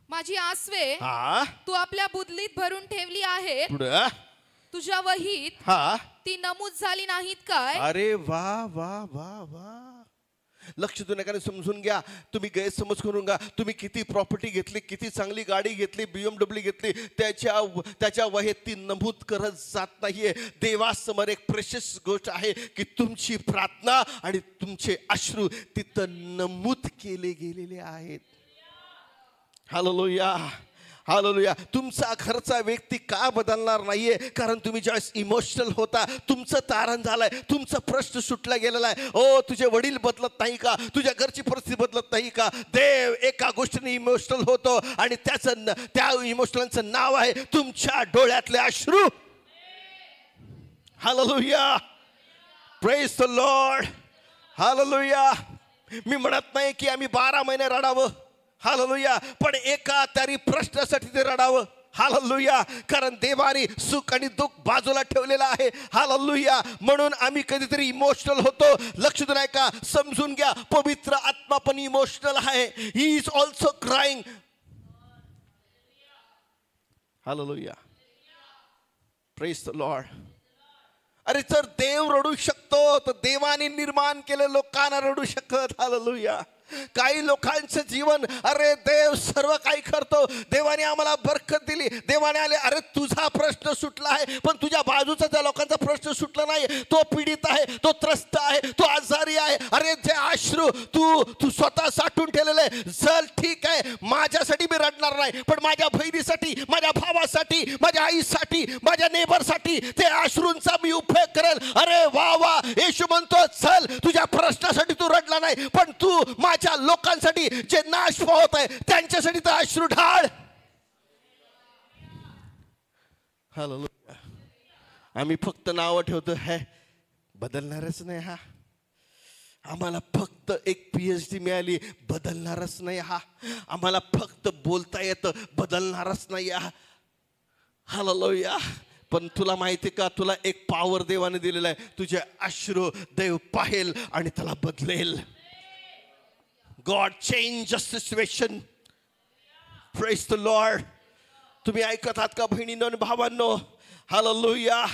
माझी आसवे हा तू आपल्या बुदलीत भरून ठेवली आहे, पुढे तुझ्या वहीत हा ती नमूद झाली नाहीत काय? अरे वा वा वा वा. लक्ष देण्याकडे समजून घ्या. तुम्ही गैरसमज करून घ्या. तुम्ही किती प्रॉपर्टी घेतली, किती चांगली गाडी घेतली, BMW घेतली, त्याच्या वहीत ती नमूद करत जात नाहीये. देवासमोर एक प्रेशियस गोष्ट आहे की तुमची प्रार्थना आणि तुमचे अश्रू तिथं नमूद केले गेलेले आहेत. हालेलुया. हालेलुया. तुमचा घरचा व्यक्ती का बदलणार नाहीये? कारण तुम्ही ज्यावेळेस इमोशनल होता, तुमचं तारण झालंय, तुमचा प्रश्न सुटला गेलेला आहे. ओ तुझे वडील बदलत नाही का? तुझ्या घरची परिस्थिती बदलत नाही का? देव एका गोष्टीने इमोशनल होतो आणि त्या इमोशनलचं नाव आहे तुमच्या डोळ्यातले अश्रू. Hallelujah. Praise the Lord. Hallelujah. मी म्हणत नाही की आम्ही 12 महिने रडावं. हालेलुया. पण एका तरी प्रश्नासाठी ते रडावं. हालेलुया. कारण देवाने सुख आणि दुःख बाजूला ठेवलेलं आहे. हालेलुया. म्हणून आम्ही कधीतरी इमोशनल होतो. लक्ष देऊ नका. समजून घ्या, पवित्र आत्मा पण इमोशनल आहे. He is also crying. Hallelujah. Praise the Lord. अरे जर देव रडू शकतो तर देवाने निर्माण केलेल्या लोकांना रडू शकत. हालेलुया. काही लोकांचं जीवन, अरे देव सर्व काही करतो, देवाने आम्हाला बरकत दिली, देवाने आले, अरे तुझा प्रश्न सुटला आहे पण तुझ्या बाजूचा त्या लोकांचा प्रश्न सुटला नाही, तो पीडित आहे, तो त्रस्त आहे, तो आजारी आहे. अरे जे अश्रू तू स्वतः साठवून ठेवलेले, चल ठीक आहे माझ्यासाठी मी रडणार नाही पण माझ्या बहिणीसाठी, माझ्या भावासाठी, माझ्या आईसाठी, माझ्या नेबरसाठी ते अश्रूंचा मी उपयोग करेल. अरे वा वा, येशू म्हणतो चल तुझ्या प्रश्नासाठी तू रडला नाही पण तू माझ्या लोकांसाठी जे नाश पावत आहे त्यांच्यासाठी तर अश्रू ढाळ. हालेलुया. आम्ही फक्त नाव ठेवतो, हे बदलणारच नाही हा. आम्हाला फक्त एक PhD मिळाली, बदलणारच नाही हा. आम्हाला फक्त बोलता येतं, बदलणारच नाही हा. हालेलुया. पण तुला माहिती का, तुला एक पॉवर देवाने दिलेला आहे, तुझे अश्रू देव पाहेल आणि त्याला बदलेल. God changes situation. Praise the Lord. तुम्ही ऐकत आहात का बहिणींनो आणि भावांनो? हालेलुया.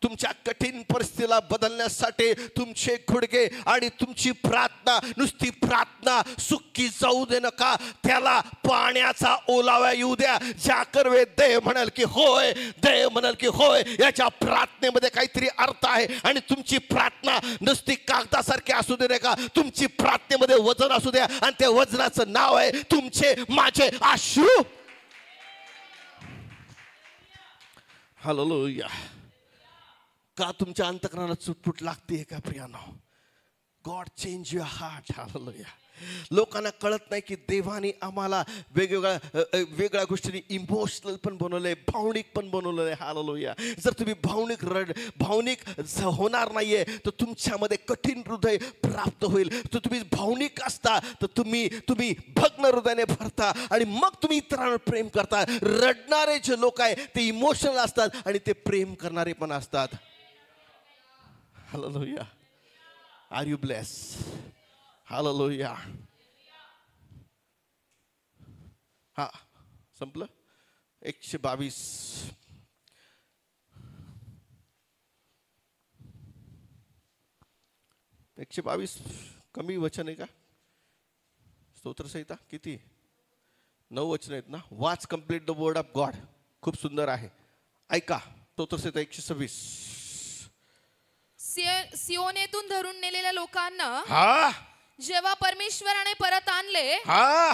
तुमच्या कठीण परिस्थितीला बदलण्यासाठी तुमचे गुडघे आणि तुमची प्रार्थना, नुसती प्रार्थना सुक्की जाऊ दे नका, त्याला पाण्याचा ओलावा येऊ द्या. ज्या करवे देव म्हणाल की होय, देव म्हणाल की होय, याच्या प्रार्थनेमध्ये काहीतरी अर्थ आहे. आणि तुमची प्रार्थना नुसती कागदासारखी असू दे नका, तुमची प्रार्थनेमध्ये वजन असू द्या आणि त्या वजनाचं नाव आहे तुमचे माझे अश्रू. हालेलुया. का तुमच्या अंतःकरणाला चुटपुट लागते का प्रियानो? God change your heart. Hallelujah. लोकांना कळत नाही की देवाने आम्हाला वेगवेगळ्या गोष्टींनी इमोशनल पण बनवलंय, भावनिक पण बनवलंय. हालेलुया. जर तुम्ही भावनिक होणार नाहीये तर तुमच्यामध्ये कठीण हृदय प्राप्त होईल. तर तुम्ही भावनिक असता तर तुम्ही भग्न हृदयाने भरता आणि मग तुम्ही इतरांवर प्रेम करता. रडणारे जे लोक आहे ते इमोशनल असतात आणि ते प्रेम करणारे पण असतात. Hallelujah. Are you blessed? Hallelujah. हा संपलं. 122. कमी वचन आहे का? स्तोत्रसंहिता किती? 9 वचन आहेत ना. वाच complete the word of God. खूप सुंदर आहे. ऐका स्तोत्रसंहिता 126. सियोनेतून धरून नेलेल्या हा लोकांना जेव्हा परमेश्वराने परत आणले हा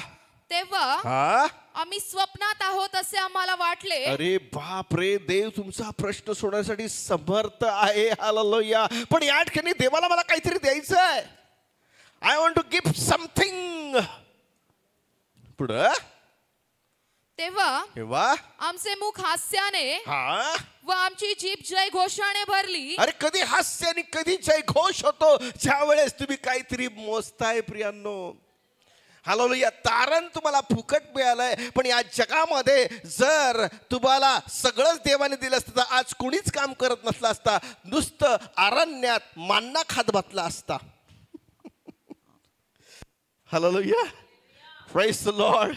तेव्हा हा आम्ही स्वप्नात आहोत असे आम्हाला वाटले. अरे बाप रे, देव तुमचा प्रश्न सोडण्यासाठी समर्थ आहे. हालेलुया. पण या ठिकाणी देवाला मला काहीतरी द्यायचं आहे. I want to give something. पुढं तेव्हा आमचे मुख हास्याने हा व आमची जीभ जय घोषाने भरली. अरे कधी हास्य आणि कधी जय घोष होतो? ज्या वेळेस तुम्ही काहीतरी मोजताय प्रियांनो. हालेलुया. तारण तुम्हाला फुकट मिळालंय पण या जगामध्ये जर तुम्हाला सगळंच देवाने दिलं असतं तर आज कुणीच काम करत नसलं असता, नुसतं अरण्यात मान्ना खात बसला असता. Hallelujah. Praise the Lord.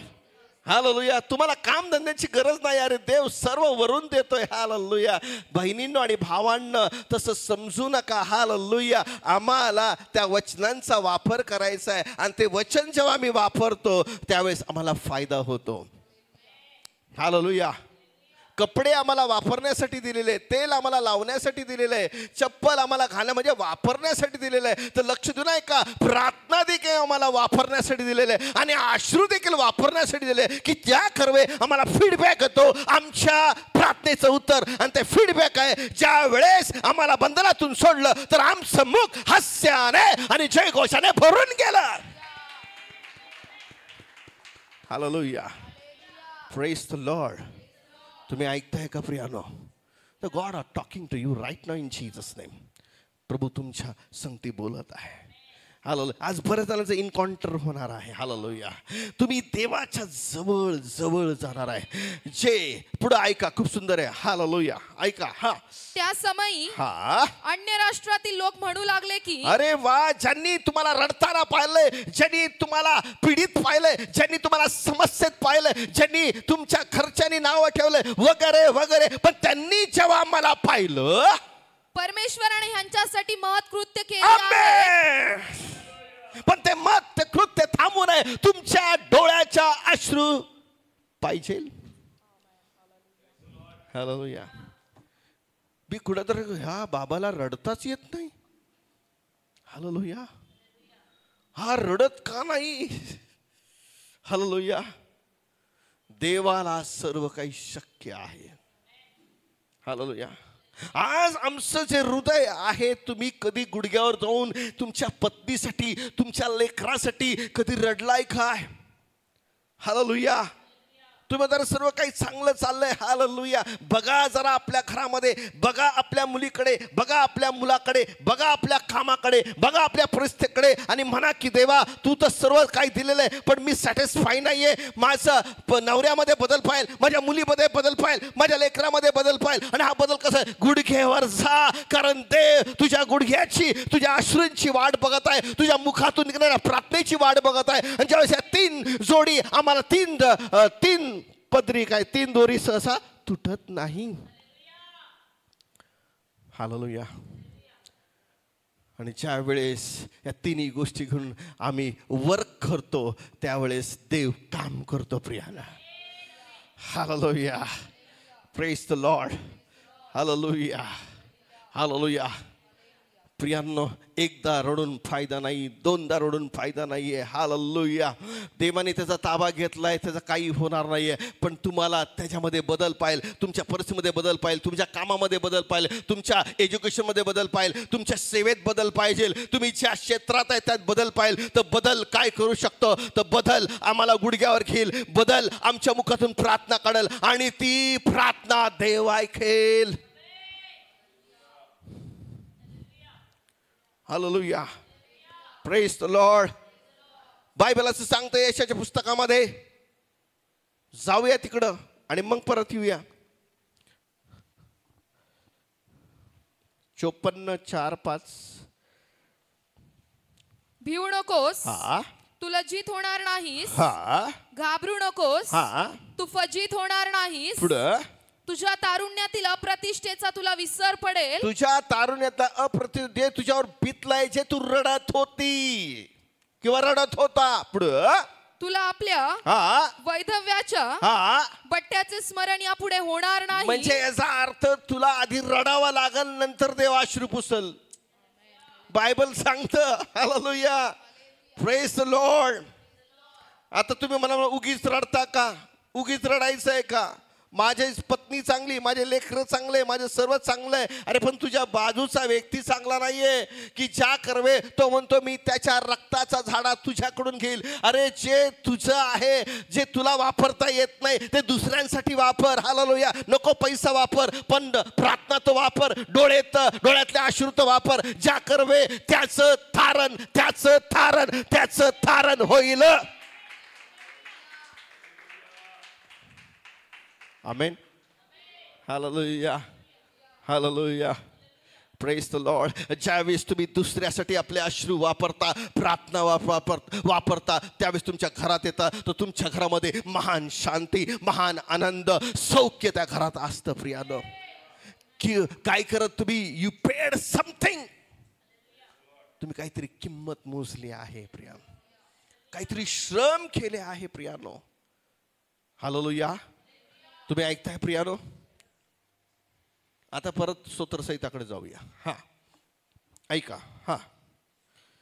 Hallelujah. तुम्हाला काम धंद्याची गरज नाही. अरे देव सर्व वरून देतोय. हालेलुया. बहिणींनो आणि भावांनो तसं समजू नका. हालेलुया. आम्हाला त्या वचनांचा वापर करायचा आहे आणि ते वचन जेव्हा आम्ही वापरतो त्यावेळेस आम्हाला फायदा होतो. हालेलुया. कपडे आम्हाला वापरण्यासाठी दिलेले, तेल आम्हाला लावण्यासाठी दिलेलं आहे, चप्पल आम्हाला घालण्या म्हणजे वापरण्यासाठी दिलेलं आहे. तर लक्ष देऊ नये का, प्रार्थना देखील आम्हाला वापरण्यासाठी दिलेलं आहे आणि अश्रू देखील वापरण्यासाठी दिले की त्या कर्वे आम्हाला फीडबॅक येतो आमच्या प्रार्थनेचं उत्तर. आणि ते फीडबॅक आहे ज्या वेळेस आम्हाला बंधनातून सोडलं तर आमचं मुख हास्याने आणि जयघोषाने भरून गेलं. हालेलुया. Praise the Lord. तुम्ही ऐकताय का प्रियानो? The God are talking to you right now in Jesus name. प्रभू तुमच्या संगती बोलत आहे. हालेलुया. आज बऱ्याच जणांचं इन्काउंटर होणार आहे. हालेलुया. तुम्ही देवाच्या जवळ जवळ जाणार आहे. जे पुढे ऐका, खूप सुंदर आहे. हालेलुया. ऐका. हा त्या समयी अन्य राष्ट्रातील लोक म्हणू लागले की अरे वा, ज्यांनी तुम्हाला रडताना पाहिलंय, ज्यांनी तुम्हाला पीडित पाहिलंय, ज्यांनी तुम्हाला समस्येत पाहिलंय, ज्यांनी तुमच्या खर्चानी नाव ठेवलंय वगैरे वगैरे, पण त्यांनी जेव्हा मला पाहिलं परमेश्वराने ह्यांच्यासाठी महत्कृत्य केले आहे. पण ते मग ते कृत्य थांबू नये. तुमच्या डोळ्याच्या अश्रू पाहिजे. हालेलुया. मी कुठेतरी ह्या बाबाला रडताच येत नाही. हालेलुया. हा रडत का नाही? हालेलुया. देवाला सर्व काही शक्य आहे. हालेलुया. आज आमचं जे हृदय आहे, तुम्ही कधी गुडघ्यावर जाऊन तुमच्या पत्नीसाठी, तुमच्या लेकरासाठी कधी रडलाय काय? हालेलुया. तुम्ही जरा सर्व काही चांगलं चाललंय. हालेलुया. बघा जरा आपल्या घरामध्ये, बघा आपल्या मुलीकडे, बघा आपल्या मुलाकडे, बघा आपल्या कामाकडे, बघा आपल्या परिस्थितीकडे आणि म्हणा की देवा तू तर सर्व काही दिलेलं आहे, पण मी सॅटिस्फाय नाहीये. माझं नवऱ्यामध्ये बदल पाहिजे, माझ्या मुलीमध्ये बदल पाहिजे, माझ्या लेकरामध्ये बदल पाहिजे. आणि हा बदल कसा आहे? गुडघ्यावर जा, कारण देव तुझ्या गुडघ्याची, तुझ्या अश्रूंची वाट बघत आहे, तुझ्या मुखातून निघणाऱ्या प्रार्थनेची वाट बघत आहे. आणि ज्यावेळेस या 3 जोडी आम्हाला 3 पदरी काय 3 दोरी सहसा तुटत नाही. हालेलुया. आणि ज्या वेळेस या 3 गोष्टी घेऊन आम्ही वर्क करतो, त्यावेळेस देव काम करतो प्रियाला. Hallelujah. Praise the Lord. Hallelujah. Hallelujah. प्रियांनो, एकदा रडून फायदा नाही, 2दा रडून फायदा नाहीये. हालेलुया. देवाने त्याचा ताबा घेतलाय, त्याचा काही होणार नाहीये. पण तुम्हाला त्याच्यामध्ये बदल पाहिजे, तुमच्या परिस्थितीमध्ये बदल पाहिजे, तुमच्या कामामध्ये बदल पाहिजे, तुमच्या एज्युकेशनमध्ये बदल पाहिजे, तुमच्या सेवेत बदल पाहिजे, तुम्ही ज्या क्षेत्रात आहे त्यात बदल पाहिजे. तर बदल काय करू शकतो? तर बदल आम्हाला गुडघ्यावर घेईल, बदल आमच्या मुखातून प्रार्थना काढेल आणि ती प्रार्थना देव ऐकेल. Hallelujah. Praise the Lord. Bible असं सांगतं यशाच्या पुस्तकामध्ये. जाऊया तिकडं आणि मग परत येऊया. 54:4-5. भिवू नकोस, हा तुला जीत होणार नाहीस. हा. घाबरू नकोस, हा. तू फजित होणार नाहीस. पुढं. तुझ्या तारुण्यातील अप्रतिष्ठेचा तुला विसर पडेल. तुझ्या तारुण्यातला अप्रतिष्ठे तुझ्यावर बितलाय, जे तू रडत होती किंवा रडत होता. पुढं. तुला आपल्या वैधव्याच्या बट्ट्याचे स्मरण यापुढे होणार नाही. म्हणजे याचा अर्थ तुला आधी रडावा लागल, नंतर देव अश्रू पुसल. बायबल सांगतं. हालेलुया. Praise the Lord. आता तुम्ही मला उगीच रडता का? उगीच रडायचं आहे का? माझी पत्नी चांगली, माझे लेकरं चांगले, माझे सर्व चांगलं आहे. अरे पण तुझ्या बाजूचा व्यक्ती चांगला नाहीये की ज्या करवे तो म्हणतो मी त्याच्या रक्ताचा झाडा तुझ्याकडून घेईल. अरे जे तुझं आहे, जे तुला वापरता येत नाही ते दुसऱ्यांसाठी वापर. हालेलुया. नको पैसा वापर, पण प्रार्थना तो वापर, डोळ्यातल्या अश्रू तो वापर. ज्या करवे त्याचं तारण होईल. Amen. Hallelujah. Hallelujah. Praise the Lord. ज्यावेळेस तुम्ही दुसऱ्यासाठी आपले अश्रू वापरता, प्रार्थना वापरता, त्यावेळेस तुमच्या घरात येतात, तर तुमच्या घरामध्ये महान शांती, महान आनंद, सौख्य त्या घरात असतं. प्रियानो, की काय करत तुम्ही? You paid something. तुम्ही काहीतरी किंमत मोजली आहे प्रियानो, काहीतरी श्रम केले आहे प्रियानो. हालेलुया. तुम्ही ऐकताय प्रियानो? आता परत स्तोत्रसहिताकडे जाऊया. हा, ऐका. हा.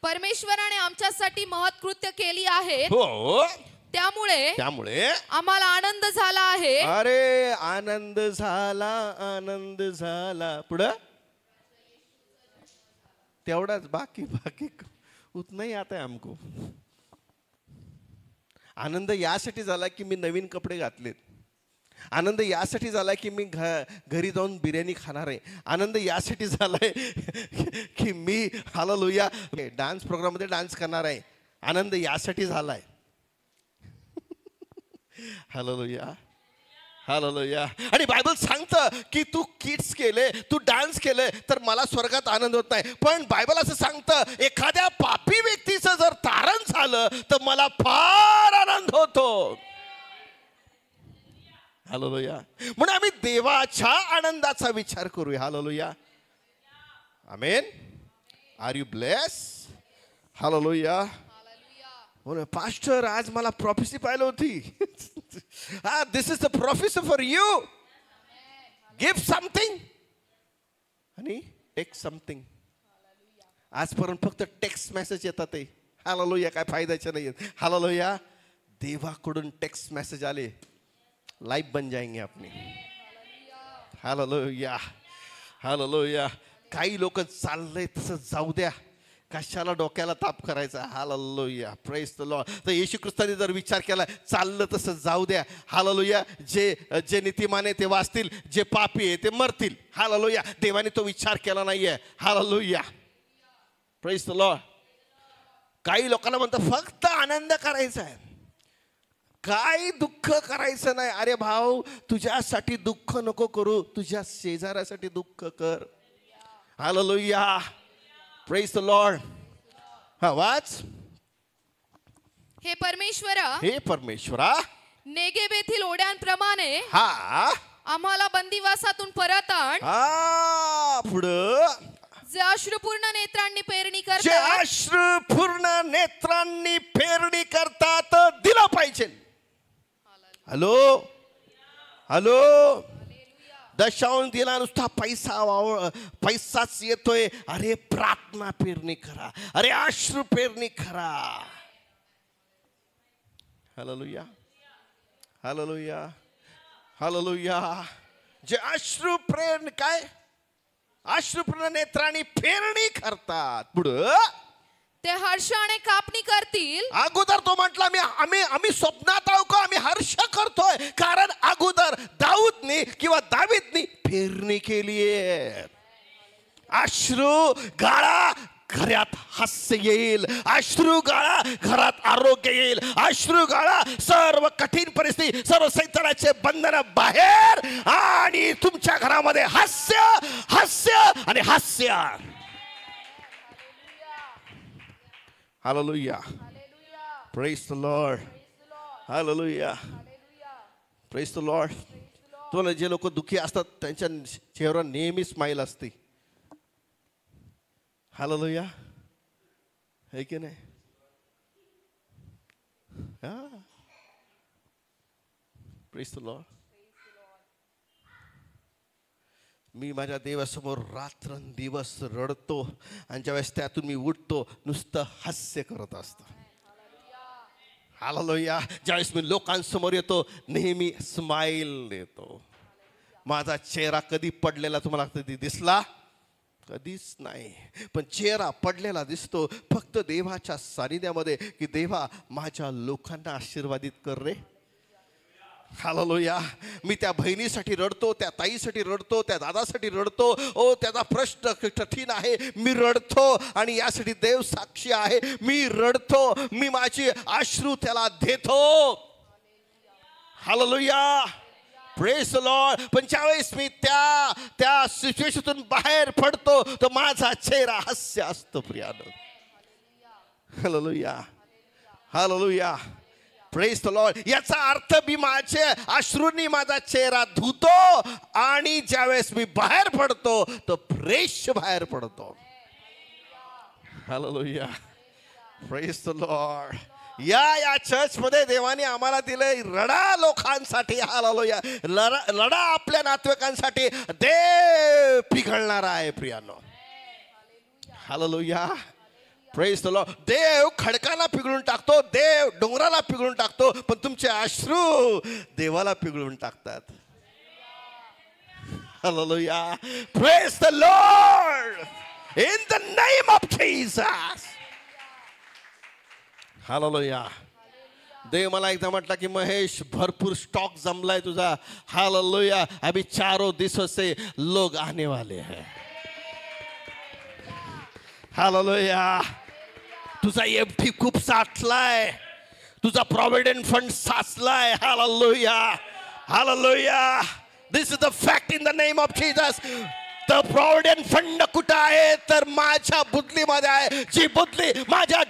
परमेश्वराने आमच्यासाठी महत्कृत्य केली आहेत. हो. त्यामुळे आम्हाला आनंद झाला आहे. अरे आनंद झाला. पुढं तेवढाच. बाकी उतना ही आता है हमको. आनंद यासाठी झाला की मी नवीन कपडे घातलेत. आनंद यासाठी झाला की मी घरी जाऊन बिर्याणी खाणार आहे. आनंद यासाठी झालाय की मी हालेलुया डान्स प्रोग्राम मध्ये डान्स करणार आहे. आनंद यासाठी झालाय. हालेलुया. हालेलुया. आणि बायबल सांगतं की तू किड्स केले, तू डान्स केले तर मला स्वर्गात आनंद होत नाही. पण बायबल असं सांगतं एखाद्या पापी व्यक्तीचं जर तारण झालं तर मला फार आनंद होतो. हालेलुया. म्हणून आम्ही देवाच्या आनंदाचा विचार करूया. Hallelujah. Amen. Are you bless? Hallelujah. हो पास्टर, आज मला प्रॉफेसी पाहिली होती. This is the prophecy for you. Give something आणि टेक समथिंग. आजपर्यंत फक्त टेक्स्ट मेसेज येतात ते. हालेलुया, काय फायद्याचे नाही आहेत. हालेलुया, देवाकडून टेक्स्ट मेसेज आले, लाइफ बन जाएंगे अपने. Hallelujah, hallelujah. काही लोक चाललंय तसं जाऊ द्या, कशाला डोक्याला ताप करायचा. Hallelujah, praise the Lord. तर येशू ख्रिस्ताने जर विचार केला, चाललं तसं जाऊ द्या. हालेलुया. जे नीतिमान आहे ते वाचतील, जे पापी आहे ते मरतील. हालेलुया. देवाने तो विचार केला नाहीये. Hallelujah, praise the Lord. काही लोकांना म्हणतात फक्त आनंद करायचा आहे, काही दुःख करायचं नाही. अरे भाऊ, तुझ्यासाठी दुःख नको करू, तुझ्या शेजाऱ्यासाठी दुःख कर. Hallelujah, praise the Lord. हा वाच. हे परमेश्वरा, हे परमेश्वरा, नेगेब येथील ओढ्यांप्रमाणे हा आम्हाला बंदिवासातून परत आण. हा पुढं. जे अश्रुपूर्ण नेत्रांनी पेरणी जे करतात, अश्रुपूर्ण नेत्रांनी पेरणी करतात दिलं पाहिजे. Hello hello. दशांश दिला नुसता पैसाच येतोय. अरे प्रार्थना पेरणी करा, अरे अश्रू पेरणी करा. Hallelujah, hallelujah, hallelujah. जे अश्रू प्रेरण काय अश्रुपूर्ण नेत्रांनी पेरणी करतात. पुढं ते हर्षाने कापणी करतील. अगोदर तो म्हटला आम्ही स्वप्नात आहो का, आम्ही हर्ष करतोय, कारण अगोदर दाऊदने किंवा दावीदने पेरणी केली आहे. अश्रू गाळा, घरात हास्य येईल. अश्रू गाळा, घरात आरोग्य येईल. अश्रू गाळा, सर्व कठीण परिस्थिती, सर्व सैतानाचे बंधन बाहेर, आणि तुमच्या घरामध्ये हास्य हास्य आणि हास्य. Hallelujah, praise the Lord. Hallelujah, praise the Lord. तुम्हाला जे लोक दुःखी असतात त्यांच्या चेहऱ्यावर नेहमी स्माईल असते. हालेलुया, है की नाही. Praise the Lord. मी माझ्या देवासमोर रात्रंदिवस रडतो, आणि ज्यावेळेस त्यातून मी उठतो नुसतं हास्य करत असतो. हालेलुया. ज्यावेळेस मी लोकांसमोर येतो नेहमी स्माईल देतो. माझा चेहरा कधी पडलेला तुम्हाला कधी दिसला? कधीच नाही. पण चेहरा पडलेला दिसतो फक्त देवाच्या सानिध्यामध्ये, की देवा माझ्या लोकांना आशीर्वादित कर रे. हालेलुया. मी त्या बहिणीसाठी रडतो, त्या ताईसाठी रडतो, त्या दादासाठी रडतो. ओ त्याचा प्रश्न कठीण आहे, मी रडतो, आणि यासाठी देव साक्षी आहे, मी रडतो, मी माझी अश्रू त्याला देतो. Hallelujah, praise the Lord. पण ज्यावेळेस मी त्या सिच्युएशनतून बाहेर पडतो तर माझा चेहरा हास्य असतो प्रियानो. Hallelujah, hallelujah, praise the Lord. याचा अर्थ मी माझे अश्रूंनी माझा चेहरा धुतो, आणि ज्यावेळेस मी बाहेर पडतो तर फ्रेश बाहेर पडतो. Hallelujah, praise the Lord. या चर्च मध्ये देवाने आम्हाला दिलंय, रडा लोकांसाठी. हालेलुया, लढा आपल्या नातेवाईकांसाठी. देव पिघळणारा आहे प्रियानो. Hallelujah, praise the Lord. देव खडकाला पिघळून टाकतो, देव डोंगराला पिघळून टाकतो, पण तुमचे अश्रू देवाला पिघळून टाकतात. Hallelujah, praise the Lord in the name of Jesus. Hallelujah. देव मला एकदा म्हटला की महेश भरपूर स्टॉक जमलाय तुझा. हालेलुया, अभी 4 दिवसों से लोग आने वाले हैं. हालेलुया, तुझा एफडी खूप साठलाय, तुझा प्रॉव्हिडंट फंड साचलाय. Hallelujah, hallelujah. This is the fact in the name of Jesus. तर प्रॉव्हिडंट फंड कुठं आहे? तर माझ्या बुद्धलीमध्ये आहे. जी बुद्धली माझ्या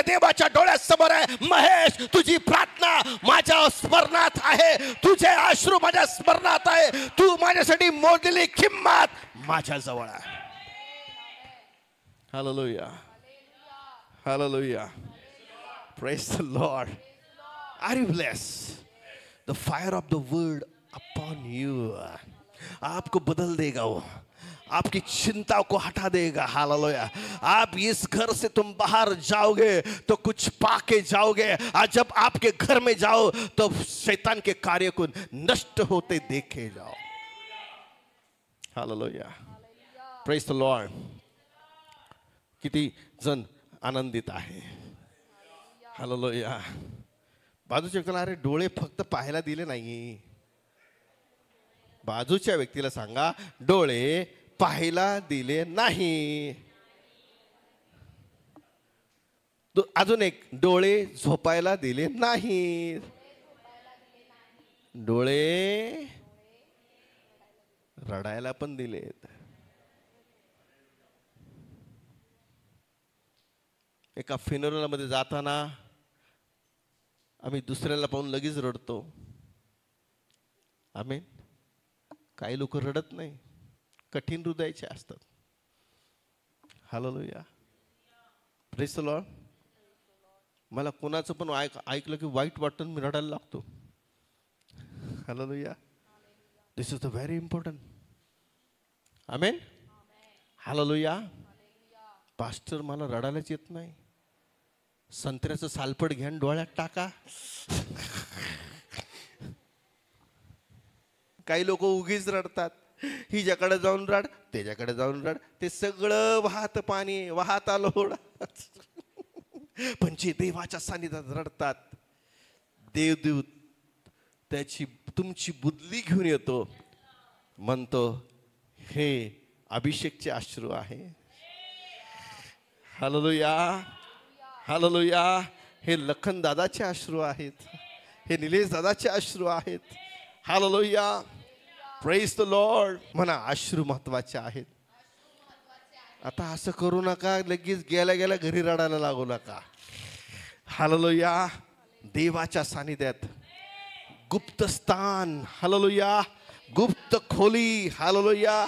देवाच्या डोळ्यासमोर आहे. महेश, तुझी प्रार्थना माझ्या स्मरणात आहे, तुझे अश्रू माझ्या स्मरणात आहे, तू माझ्यासाठी मोजलेली किंमत माझ्या जवळ आहे. Hallelujah, Hallelujah. Praise the Lord. Are you blessed? The fire of the word upon you. आपको बदल देगा वो, आपकी चिंता को हटा देगा। हालेलुया। आप इस घर से तुम बाहर जाओगे तो कुछ पाके जाओगे। आज जब आपके घर में जाओ तो शैतान के कार्य को नष्ट होते देखे जाओ। हालेलुया। Praise the Lord. किती जण आनंदित आहे? हालेलुया। बाजूच्या व्यक्तीला अरे डोळे फक्त पाहायला दिले नाही, बाजूच्या व्यक्तीला सांगा डोळे पाहायला दिले नाही। अजून एक, डोळे झोपायला दिले नाही, डोळे रडायला पण दिलेत। एका फ्युनरल मध्ये जाताना आम्ही दुसऱ्याला पाहून लगेच रडतो। आमेन। काही लोक रडत नाही, कठीण हृदयाचे असतात। हालेलुया। Praise the Lord. मला कोणाचं पण ऐकलं की वाईट वाटतं, मी रडायला लागतो। Hallelujah. This is the very important. Amen. Hallelujah. Pastor मला रडायलाच येत नाही, संत्र्याचं सालपट घ्या डोळ्यात टाका। काही लोक उगीच रडतात, हिच्याकडे जाऊन रड, त्याच्याकडे जाऊन रड, ते सगळं वाहत पाणी वाहत आलो। पण जे देवाच्या सानिध्यात रडतात, देवदूत त्याची तुमची बुदली घेऊन येतो, म्हणतो हे अभिषेकचे अश्रू आहे। हालेलुया। हालेलुया। हे लखन दादाचे अश्रू आहेत, हे निलेश दादाचे अश्रू आहेत। हालेलुया। Praise the Lord. म्हणा अश्रू महत्वाचे आहेत। आता असं करू नका, लगेच गेल्या गेल्या घरी रडायला लागू नका। हालेलुया। देवाच्या सानिध्यात गुप्त स्थान, हालेलुया, गुप्त खोली, हालेलुया।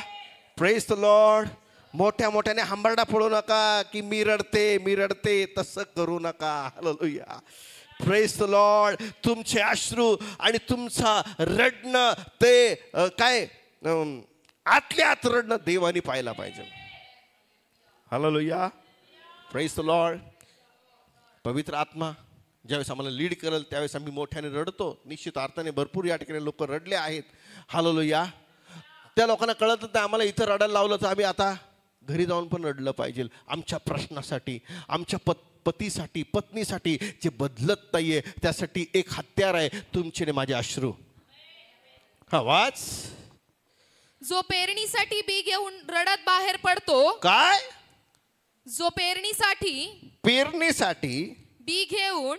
Praise the Lord. मोठ्या मोठ्याने हंबरडा फोडू नका की मी रडते, तसं करू नका। हालेलुया। Praise the Lord. तुमचे अश्रू आणि तुमचा रडणं ते काय आतल्या आत रडणं देवाने पाहायला पाहिजे। हालेलुया। Praise the Lord. पवित्र आत्मा ज्यावेळेस आम्हाला लीड करेल त्यावेळेस आम्ही मोठ्याने रडतो। निश्चित अर्थाने भरपूर या ठिकाणी लोक रडले आहेत। हालेलुया। त्या लोकांना कळत नाही आम्हाला इथं रडायला लावलं तर आम्ही आता घरी जाऊन पण रडलं पाहिजे। आमच्या प्रश्नासाठी, आमच्या पतीसाठी, पत्नीसाठी जे बदलत नाहीये त्यासाठी एक हत्यार आहे, तुमचे माझे अश्रू। हा वाच। जो पेरणीसाठी बी घेऊन रडत बाहेर पडतो, काय? जो पेरणीसाठी बी घेऊन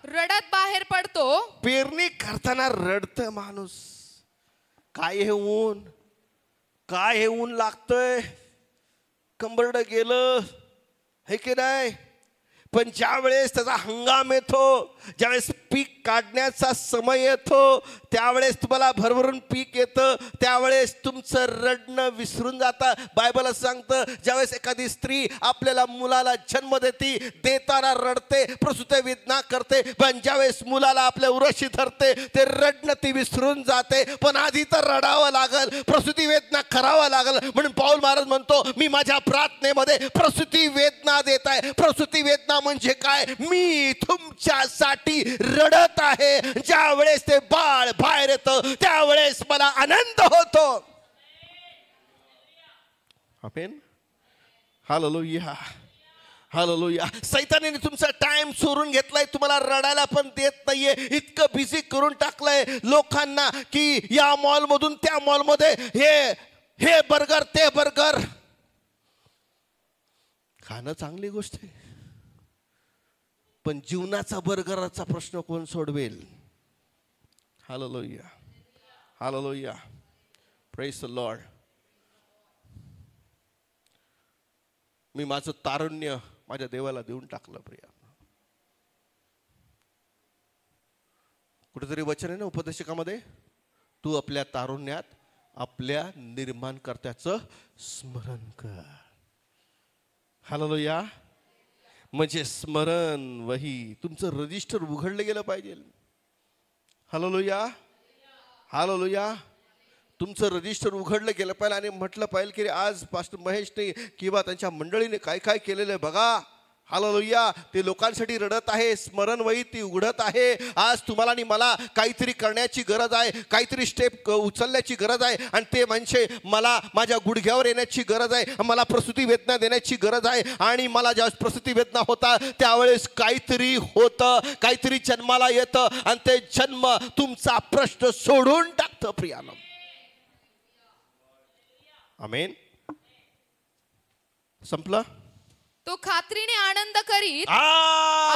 रडत बाहेर पडतो। पेरणी करताना रडत माणूस। काय हे ऊन, काय हे ऊन लागतंय, कंबरड गेलं हे की नाही। पण ज्या वेळेस त्याचा हंगाम येतो, ज्यावेळेस पीक काढण्याचा समय येतो, त्यावेळेस तुम्हाला भरभरून पीक येतं, त्यावेळेस तुमचं रडणं विसरून जातं। बायबल असं सांगतं ज्यावेळेस एखादी स्त्री आपल्याला मुलाला जन्म देते, देताना रडते, प्रसूती वेदना करते, पण ज्यावेळेस मुलाला आपल्या उरशी धरते ते रडणं ती विसरून जाते। पण आधी तर रडावं लागल, प्रसूती वेदना करावं लागल। म्हणून पौल महाराज म्हणतो मी माझ्या प्रार्थनेमध्ये प्रसूती वेदना देत आहे। प्रसूती वेदना म्हणजे काय? मी तुमच्यासाठी रडत आहे। ज्या वेळेस ते बाळ बाहेर येतं त्यावेळेस मला आनंद होतो। आमेन। हालेलुया। हालेलुया। सैतानाने तुमचा टाइम चोरून घेतलाय, तुम्हाला रडायला पण देत नाहीये। इतकं बिझी करून टाकलंय लोकांना की या मॉल मधून त्या मॉल मध्ये हे बर्गर ते बर्गर खाणं चांगली गोष्ट आहे, पण जीवनाचा बर्गराचा प्रश्न कोण सोडवेल? Hallelujah. Hallelujah. Praise the Lord. मी माझं तारुण्य माझ्या देवाला देऊन टाकलं प्रिया। कुठेतरी वचन आहे ना उपदेशकामध्ये, तू आपल्या तारुण्यात आपल्या निर्माणकर्त्याचं स्मरण कर। हालेलुया। म्हणजे स्मरण वही, तुमचं रजिस्टर उघडलं गेलं पाहिजे. Hallelujah, hallelujah. तुमचं रजिस्टर उघडलं गेलं पाहिजे आणि म्हटलं पाहिजे की आज पास्टर महेशने किंवा त्यांच्या मंडळीने काय काय केलेलं आहे बघा. हालेलुया. ते लोकांसाठी रडत आहे, स्मरणवही ती उघडत आहे. आज तुम्हाला आणि मला काहीतरी करण्याची गरज आहे, काहीतरी स्टेप उचलण्याची गरज आहे. आणि ते म्हणजे मला माझ्या गुडघ्यावर येण्याची गरज आहे, मला प्रसूती वेदना देण्याची गरज आहे. आणि मला ज्यावेळेस प्रसूती वेदना होता त्यावेळेस काहीतरी होतं, काहीतरी जन्माला येतं आणि ते जन्म तुमचा प्रश्न सोडून टाकतं प्रियानो. आमेन. संपलं. तो खात्रीने आनंद करीत.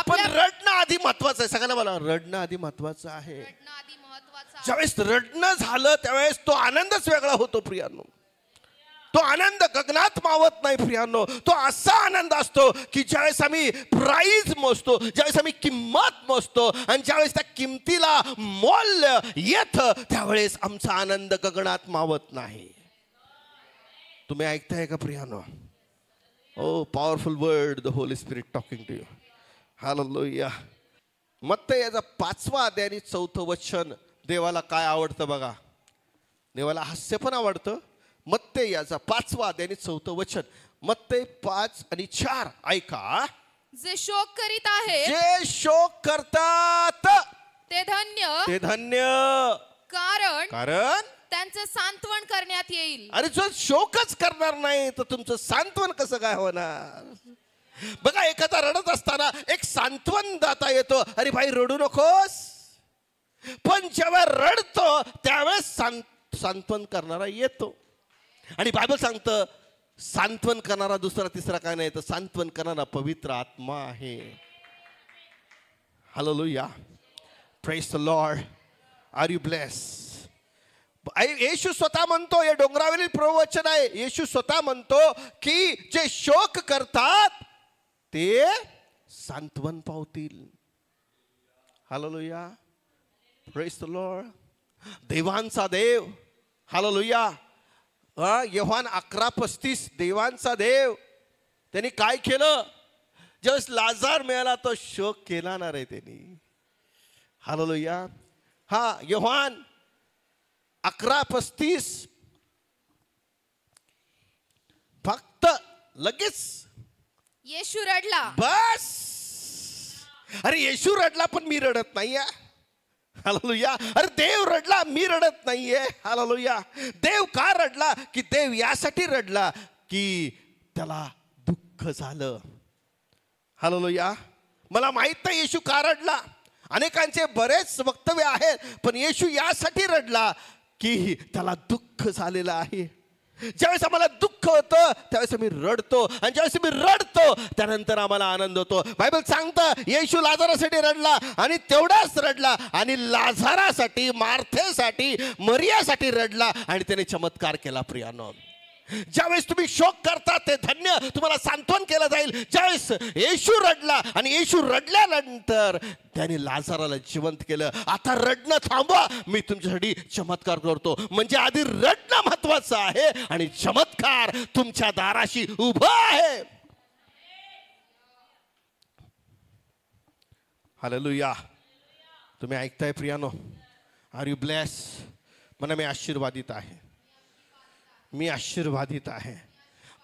पण रडणं आधी महत्वाचं आहे. सगळ्यांना मला रडणं आधी महत्वाचं आहे. ज्यावेळेस रडणं झालं त्यावेळेस तो आनंदच वेगळा होतो प्रियानो. तो आनंद गगनात मावत नाही प्रियानो. तो असा आनंद असतो की ज्यावेळेस आम्ही प्राइज मोजतो, ज्यावेळेस आम्ही किंमत मोजतो आणि ज्यावेळेस त्या किमतीला मोल येतं त्यावेळेस आमचा आनंद गगनात मावत नाही. तुम्ही ऐकताय का प्रियानो? Oh, powerful word, the Holy Spirit talking to you. Hallelujah. मत्ते याचा 5वा अध्याय आणि 4थं वचन देवाला काय आवडतं बघा. देवाला हास्य पण आवडतं. मत्ते याचा 5वा अध्याय आणि 4थं वचन. मत्ते 5 आणि 4 ऐका. जे शोक करीत आहेत, जे शोक करतात ते धन्य, ते धन्य, कारण त्यांचे सांत्वन करण्यात येईल. अरे जो शोकच करणार नाही तर तुमचं सांत्वन कसं काय होणार? बघा, एखादा रडत असताना एक सांत्वन दाता येतो, अरे भाई रडू नकोस. पण जेव्हा रडतो त्यावेळेस सांत्वन करणारा येतो. आणि बायबल सांगतं सांत्वन करणारा दुसरा तिसरा काय नाही तर सांत्वन करणारा पवित्र आत्मा आहे. Hallelujah. Praise the Lord. Are you blessed? Yeshu स्वतः म्हणतो, हे डोंगरावरील प्रवचन आहे, येशू स्वतः म्हणतो की जे शोक करतात ते सांत्वन पावतील. हालेलुया. Praise the Lord. देवांचा देव. हालेलुया. योहान 11:35 देवांचा देव. त्यांनी काय केलं? ज्यावेळेस लाजार मिळाला तो शोक केला ना रे त्यांनी. हालेलुया. हा योहान 11:35 फक्त लगेच येशू रडला. बस. अरे येशू रडला पण मी रडत नाहीये. हालेलुया. अरे देव रडला, मी रडत नाहीये. हालेलुया. देव का रडला? की देव यासाठी रडला की त्याला दुःख झालं. हालेलुया. मला माहित नाही येशू का रडला. अनेकांचे बरेच वक्तव्य आहेत, पण येशू यासाठी रडला की त्याला दुःख झालेलं आहे. ज्यावेळेस आम्हाला दुःख होतं त्यावेळेस आम्ही रडतो आणि ज्यावेळेस आम्ही रडतो त्यानंतर आम्हाला आनंद होतो. बायबल सांगतं येशू लाजारासाठी रडला आणि तेवढाच रडला आणि लाजारासाठी, मार्थेसाठी, मरियासाठी रडला आणि त्याने चमत्कार केला प्रियानो. ज्यावेळेस तुम्ही शोक करता ते धन्य, तुम्हाला सांत्वन केलं जाईल. ज्यावेळेस येशू रडला आणि येशू रडल्यानंतर त्याने लाजाराला जिवंत केलं. आता रडणं थांबवा, मी तुमच्यासाठी चमत्कार करतो. म्हणजे आधी रडणं महत्वाचं आहे आणि चमत्कार तुमच्या दाराशी उभा आहे. हालेलुया. तुम्ही ऐकताय प्रियानो? R you bless? म्हणा मी आशीर्वादित आहे. मी आशीर्वादित आहे.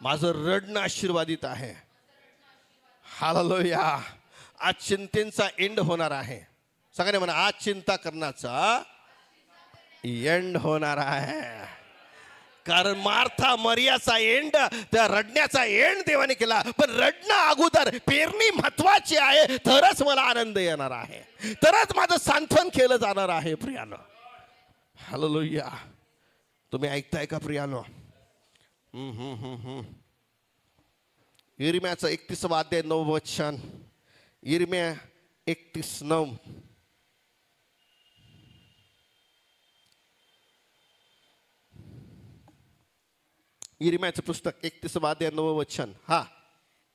माझं रडणं आशीर्वादित आहे. हालेलुया. आज चिंतेचा एंड होणार आहे. सगळ्यांनी म्हणा आज चिंता करण्याचा एंड होणार आहे. कारण मार्था मरियाचा एंड, त्या रडण्याचा एंड देवाने केला. पण रडणं अगोदर, पेरणी महत्वाची आहे, तरच मला आनंद येणार आहे, तरच माझं सांत्वन केलं जाणार आहे प्रियानो. हालेलुया. तुम्ही ऐकताय का प्रियानो? यिर्मयाचं 31 अध्याय 9 वचन. यिर्मया 31:9. यिर्मयाचं पुस्तक 31 अध्याय 9 वचन. हा.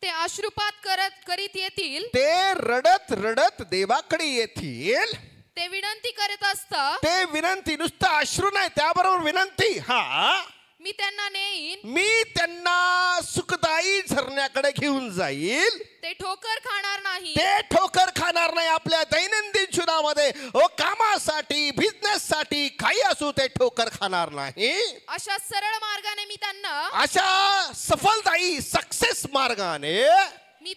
ते अश्रुपात करीत येतील, ते रडत रडत देवाकडे येतील. ते विनंती करत असतात, ते विनंती, नुसतं अश्रू नाही, त्याबरोबर विनंती. हा. मी त्यांना नेईन, मी त्यांना सुखदायी झरण्याकडे घेऊन जाईल, ते ठोकर खाणार नाही, ते ठोकर खाणार नाही. आपल्या दैनंदिन जीवनामध्ये कामासाठी बिझनेससाठी काही असू ते ठोकर खाणार नाही. अशा सरळ मार्गाने अशा सफलदायी सक्सेस मार्गाने मी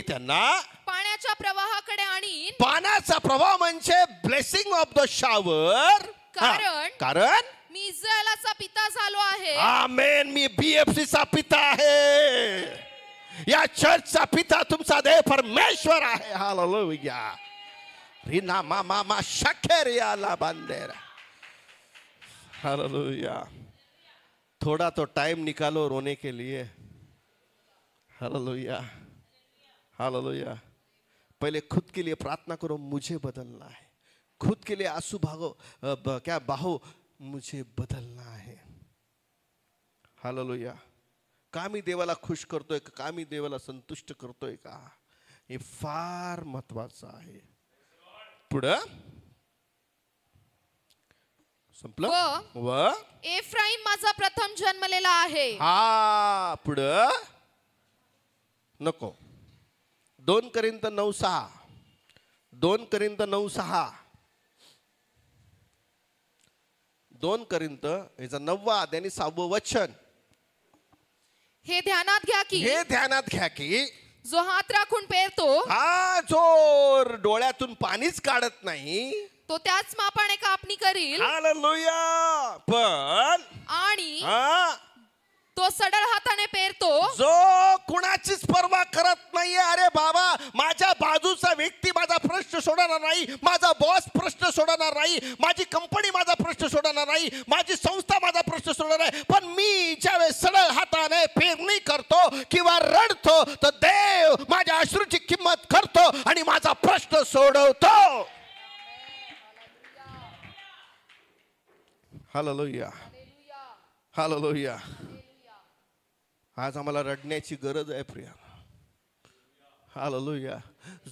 त्यांना पाण्याच्या प्रवाहाकडे आणीन. पाण्याचा प्रवाह म्हणजे ब्लेसिंग ऑफ द शॉवर. कारण मी इस्रायलाचा पिता झालो आहे. आमेन. मी BFC चा पिता आहे. या चर्चचा पिता तुमचा देव परमेश्वर आहे. हालेलुया. रिना मामा मा शकेरिया ला बंदेरा. हालेलुया. थोड़ा तो टाइम निकालो रोने के लिए. हालेलुया. हालेलुया. पहले खुद के लिए प्रार्थना करो, मुझे बदलना है. खुद के लिए आंसू बहाओ, मुझे बदलना है. हालेलुया. का मी देवाला खुश करतोय का मी देवाला संतुष्ट करतोय का, हे फार महत्वाचं आहे. पुढं संपलं. व एफ्राईम माझा प्रथम जन्मलेला आहे. हा पुढं नको. 2 कोरिंथ 9:6. 2 कोरिंथ 9:6. 2 कोरिंथ याचा 9वा अध्याय आणि 6वं वचन. हे ध्यानात घ्या की जो हात राखून पेरतो, हा जो डोळ्यातून पाणीच काढत नाही, तो त्याच मापाने कापणी करील. हालेलुया. पण आणि तो सडळ हाताने पेरतो जो कुणाचीच पर्वा करत नाहीये. अरे बाबा, माझ्या बाजूचा व्यक्ती माझा प्रश्न सोडणार नाही, माझा बॉस प्रश्न सोडणार नाही, माझी कंपनी माझा प्रश्न सोडणार नाही, माझी संस्था माझा प्रश्न सोडणार नाही. पण मी ज्यावेळेस सरळ हाताने पेरणी करतो किंवा रडतो, तर देव माझ्या अश्रूची किंमत करतो आणि माझा प्रश्न सोडवतो. हालेलुया. हालेलुया. आज आम्हाला रडण्याची गरज आहे प्रिया. हालेलुया.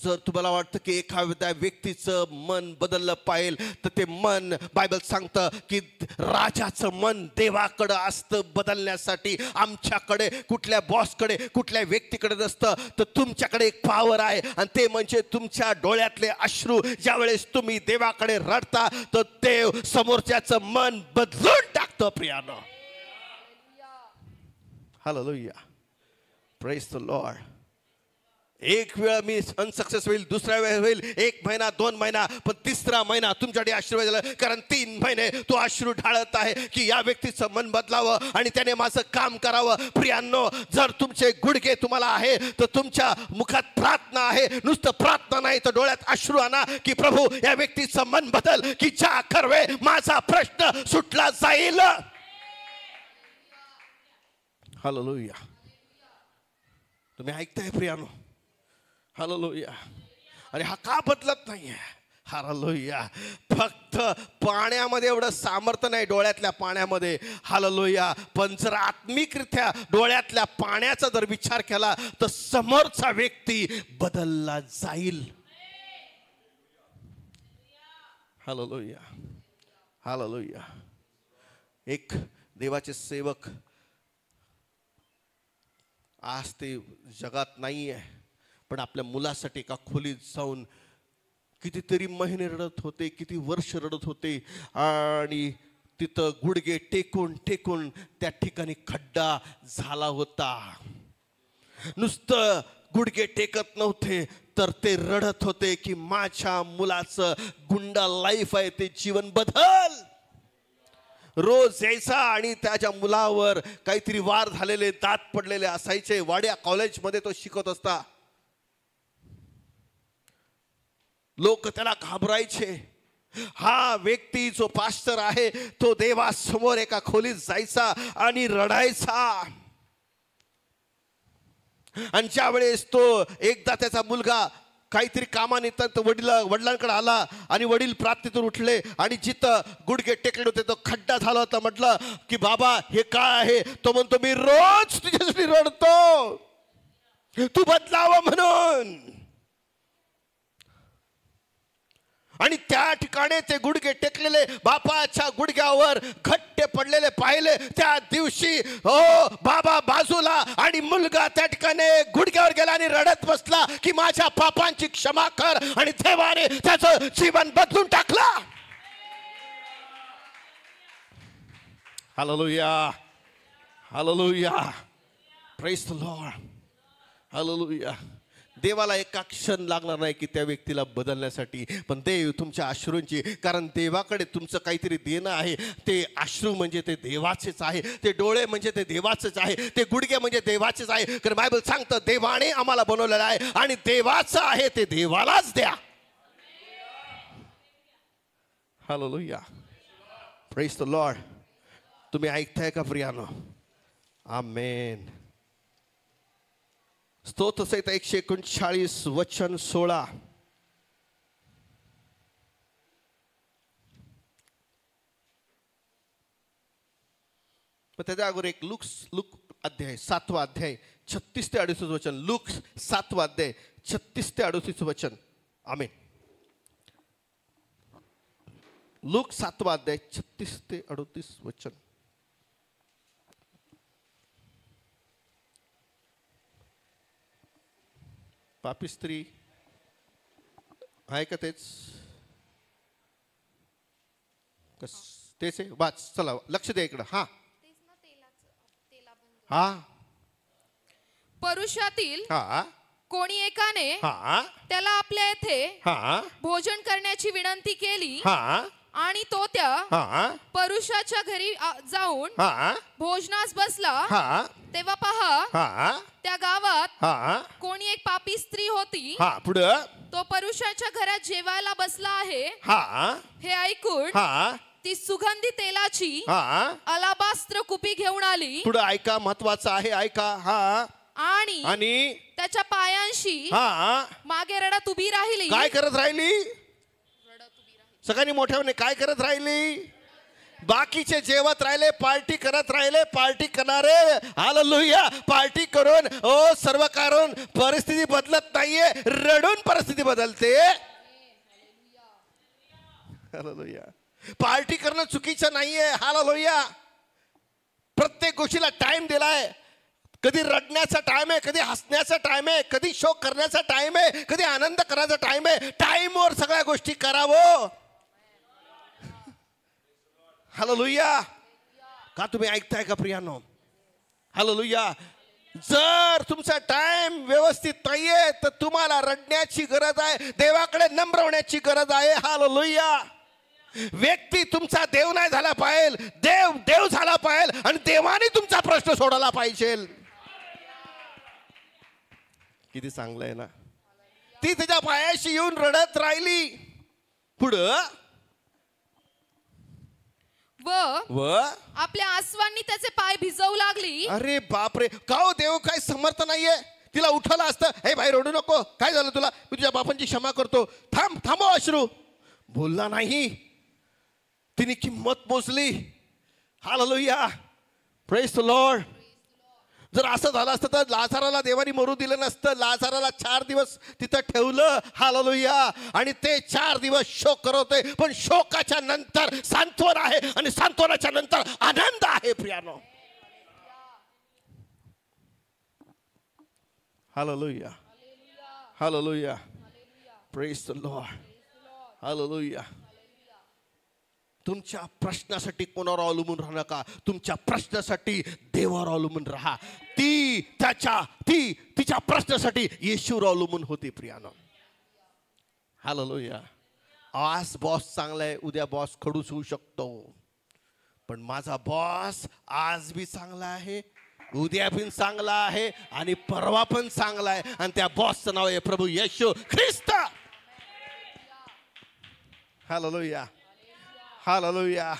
जर तुम्हाला वाटतं की एखाद्या व्यक्तीचं मन बदललं पाहिजे, तर ते मन बायबल सांगतं की राजाचं मन देवाकडे असतं बदलण्यासाठी. आमच्याकडे कुठल्या बॉसकडे कुठल्या व्यक्तीकडे नसतं, तर तुमच्याकडे एक पॉवर आहे आणि ते म्हणजे तुमच्या डोळ्यातले अश्रू. ज्यावेळेस तुम्ही देवाकडे रडता, तर देव समोरच्याचं मन बदलून टाकतं प्रियानो. हालेलुया. Praise the Lord. एक वेळ मी अनसक्सेस होईल, दुसऱ्या वेळ होईल, 1 महिना 2 महिना, पण 3रा महिना तुमच्याकडे आशीर्वाद झाला. कारण 3 महिने तो अश्रू ढाळत आहे की या व्यक्तीचं मन बदलावं आणि त्याने माझं काम करावं. प्रियांनो, जर तुमचे गुडघे तुम्हाला आहे, तर तुमच्या मुखात प्रार्थना आहे. नुसतं प्रार्थना नाही, तर डोळ्यात अश्रू आणा की प्रभू या व्यक्तीचं मन बदल, की ज्या कर्वे माझा प्रश्न सुटला जाईल. हालेलुया. तुम्ही ऐकताय प्रियानो. हालेलुया. अरे हा का बदलत नाहीये. हालेलुया. फक्त पाण्यामध्ये एवढं सामर्थ्य नाही, डोळ्यातल्या पाण्यामध्ये. हालेलुया. पण जर आत्मिकरित्या डोळ्यातल्या पाण्याचा जर विचार केला, तर समोरचा व्यक्ती बदलला जाईल. हालेलुया. हालेलुया. एक देवाचे सेवक आज ते जगात नाही आहे, पण आपल्या मुलासाठी एका खोलीत जाऊन कितीतरी महिने रडत होते, किती वर्ष रडत होते. आणि तिथं गुडघे टेकून टेकून त्या ठिकाणी खड्डा झाला होता. नुसतं गुडघे टेकत नव्हते, तर ते रडत होते की माझ्या मुलाचं गुंडा लाईफ आहे, ते जीवन बदल. रोज यायचा आणि त्याच्या मुलावर काहीतरी वार झालेले, दात पडलेले असायचे. वाड्या कॉलेजमध्ये तो शिकत असता. लोक त्याला घाबरायचे. हा व्यक्ती जो पास्टर आहे, तो देवासमोर एका खोलीत जायचा आणि रडायचा. आणि ज्या वेळेस तो एकदा त्याचा मुलगा काहीतरी कामानिमित्त वडिलांकडे आला आणि वडील प्रार्थनेतून उठले आणि जिथं गुडघे टेकले होते तो खड्डा झाला होता. म्हटलं की बाबा हे काय आहे. तो म्हणतो मी रोज तुझ्यासाठी रडतो, तू बदलावं म्हणून. आणि त्या ठिकाणी ते गुडघे टेकलेले बापाच्या गुडघ्यावर घट्ट पडलेले पाहिले. त्या दिवशी हो बाबा बाजूला आणि मुलगा त्या ठिकाणी गुडघ्यावर गेला आणि रडत बसला की माझ्या पापांची क्षमा कर. आणि देवाने त्याचं जीवन बदलून टाकलं. Hallelujah, hallelujah, praise the Lord, hallelujah. देवाला एका क्षण लागणार नाही की त्या व्यक्तीला बदलण्यासाठी, पण देव तुमच्या अश्रूंची, कारण देवाकडे तुमचं काहीतरी देणं आहे. ते अश्रू म्हणजे ते देवाचेच आहे, ते डोळे म्हणजे ते देवाचेच आहे, ते गुडघे म्हणजे देवाचेच आहे. कारण बायबल सांगतं देवाने आम्हाला बनवलेलं आहे आणि देवाचं आहे ते देवालाच द्या. Hallelujah, praise the Lord. तुम्ही ऐकताय का प्रियानो? आमेन. स्तोत्र संहिता 139 वचन 16. त्याच्या अगोदर एक लूक अध्याय 7वा अध्याय 36 ते 38 वचन. लूक 7वा अध्याय 36 ते 38 वचन. आमेन. लूक 7वा अध्याय 36 ते 38 वचन. पापी स्त्री आहे का? तेच तेच आहे. वाच, चला लक्ष द्या इकडं. हा हा. परुषातील हा कोणी एकाने हा त्याला आपल्या येथे हा भोजन करण्याची विनंती केली हा आणि तो त्या हा परुषाच्या घरी जाऊन हा भोजनास बसला. हा तेव्हा पहा हा त्या गावात हा कोणी एक पापी स्त्री होती. हा. पुढं तो परुषाच्या घरात जेवायला बसला आहे. हा हे ऐकून हा ती सुगंधी तेलाची हा अलाबास्त्र कुपी घेऊन आली. पुढं ऐका, महत्वाचं आहे, ऐका. हा आणि त्याच्या पायांशी हा मागे रडत उभी राहिली. काय करत राहिली? सगळ्यांनी मोठ्याने काय करत राहिली? बाकीचे जेवत राहिले, पार्टी करत राहिले. पार्टी करणारे हालेलुया पार्टी करून ओ सर्व कारण परिस्थिती बदलत नाहीये, रडून परिस्थिती बदलते. हालेलुया. पार्टी करणं चुकीचं नाहीये. हालेलुया. प्रत्येक गोष्टीला टाइम दिलाय. कधी रडण्याचा टाइम आहे, कधी हसण्याचा टाइम आहे, कधी शोक करण्याचा टाइम आहे, कधी आनंद करायचा टाइम आहे. टाइमवर सगळ्या गोष्टी करावं. हालेलुया. का तुम्ही ऐकताय का प्रियानो? हालेलुया. जर तुमचा टाइम व्यवस्थित नाहीये तर तुम्हाला रडण्याची गरज आहे, देवाकडे नम्र होण्याची गरज आहे. हालेलुया. व्यक्ती तुमचा देव नाही झाला पाहिजे, देव देव झाला पाहिजे आणि देवाने तुमचा प्रश्न सोडवला पाहिजे. किती चांगलं आहे ना. ती त्याच्या पायाशी येऊन रडत राहिली. पुढं व आपल्या आसवांनी त्याचे पाय भिजवू लागली. अरे बापरे, का हो देव काय समर्थ नाहीये? तिला उठवलं असतं, हे भाई रडू नको, काय झालं तुला, मी तुझ्या बापांची क्षमा करतो, थांबव अश्रू. बोलला नाही. तिने किंमत मोजली. Hallelujah, praise the Lord. जर असं झालं असतं तर लाजाराला देवानी मरू दिलं नसतं. लाजाराला 4 दिवस तिथं ठेवलं. हालेलुया. आणि ते 4 दिवस शोक करत होते, पण शोकाच्या नंतर सांत्वन आहे आणि सांत्वनाच्या नंतर आनंद आहे प्रियानो. Hallelujah, hallelujah, praise the Lord. Hallelujah. तुमच्या प्रश्नासाठी कोणावर अवलंबून राहू नका, तुमच्या प्रश्नासाठी देवावर अवलंबून राहा. ती तिच्या प्रश्नासाठी येशूवर अवलंबून होती प्रियानो. हालेलुया. आज बॉस चांगला आहे, उद्या बॉस खडूस होऊ शकतो, पण माझा बॉस आज भी चांगला आहे, उद्या पण चांगला आहे आणि परवा पण चांगला आहे. आणि त्या बॉसचं नाव आहे प्रभू Yeshu Khrist. Hallelujah, hallelujah,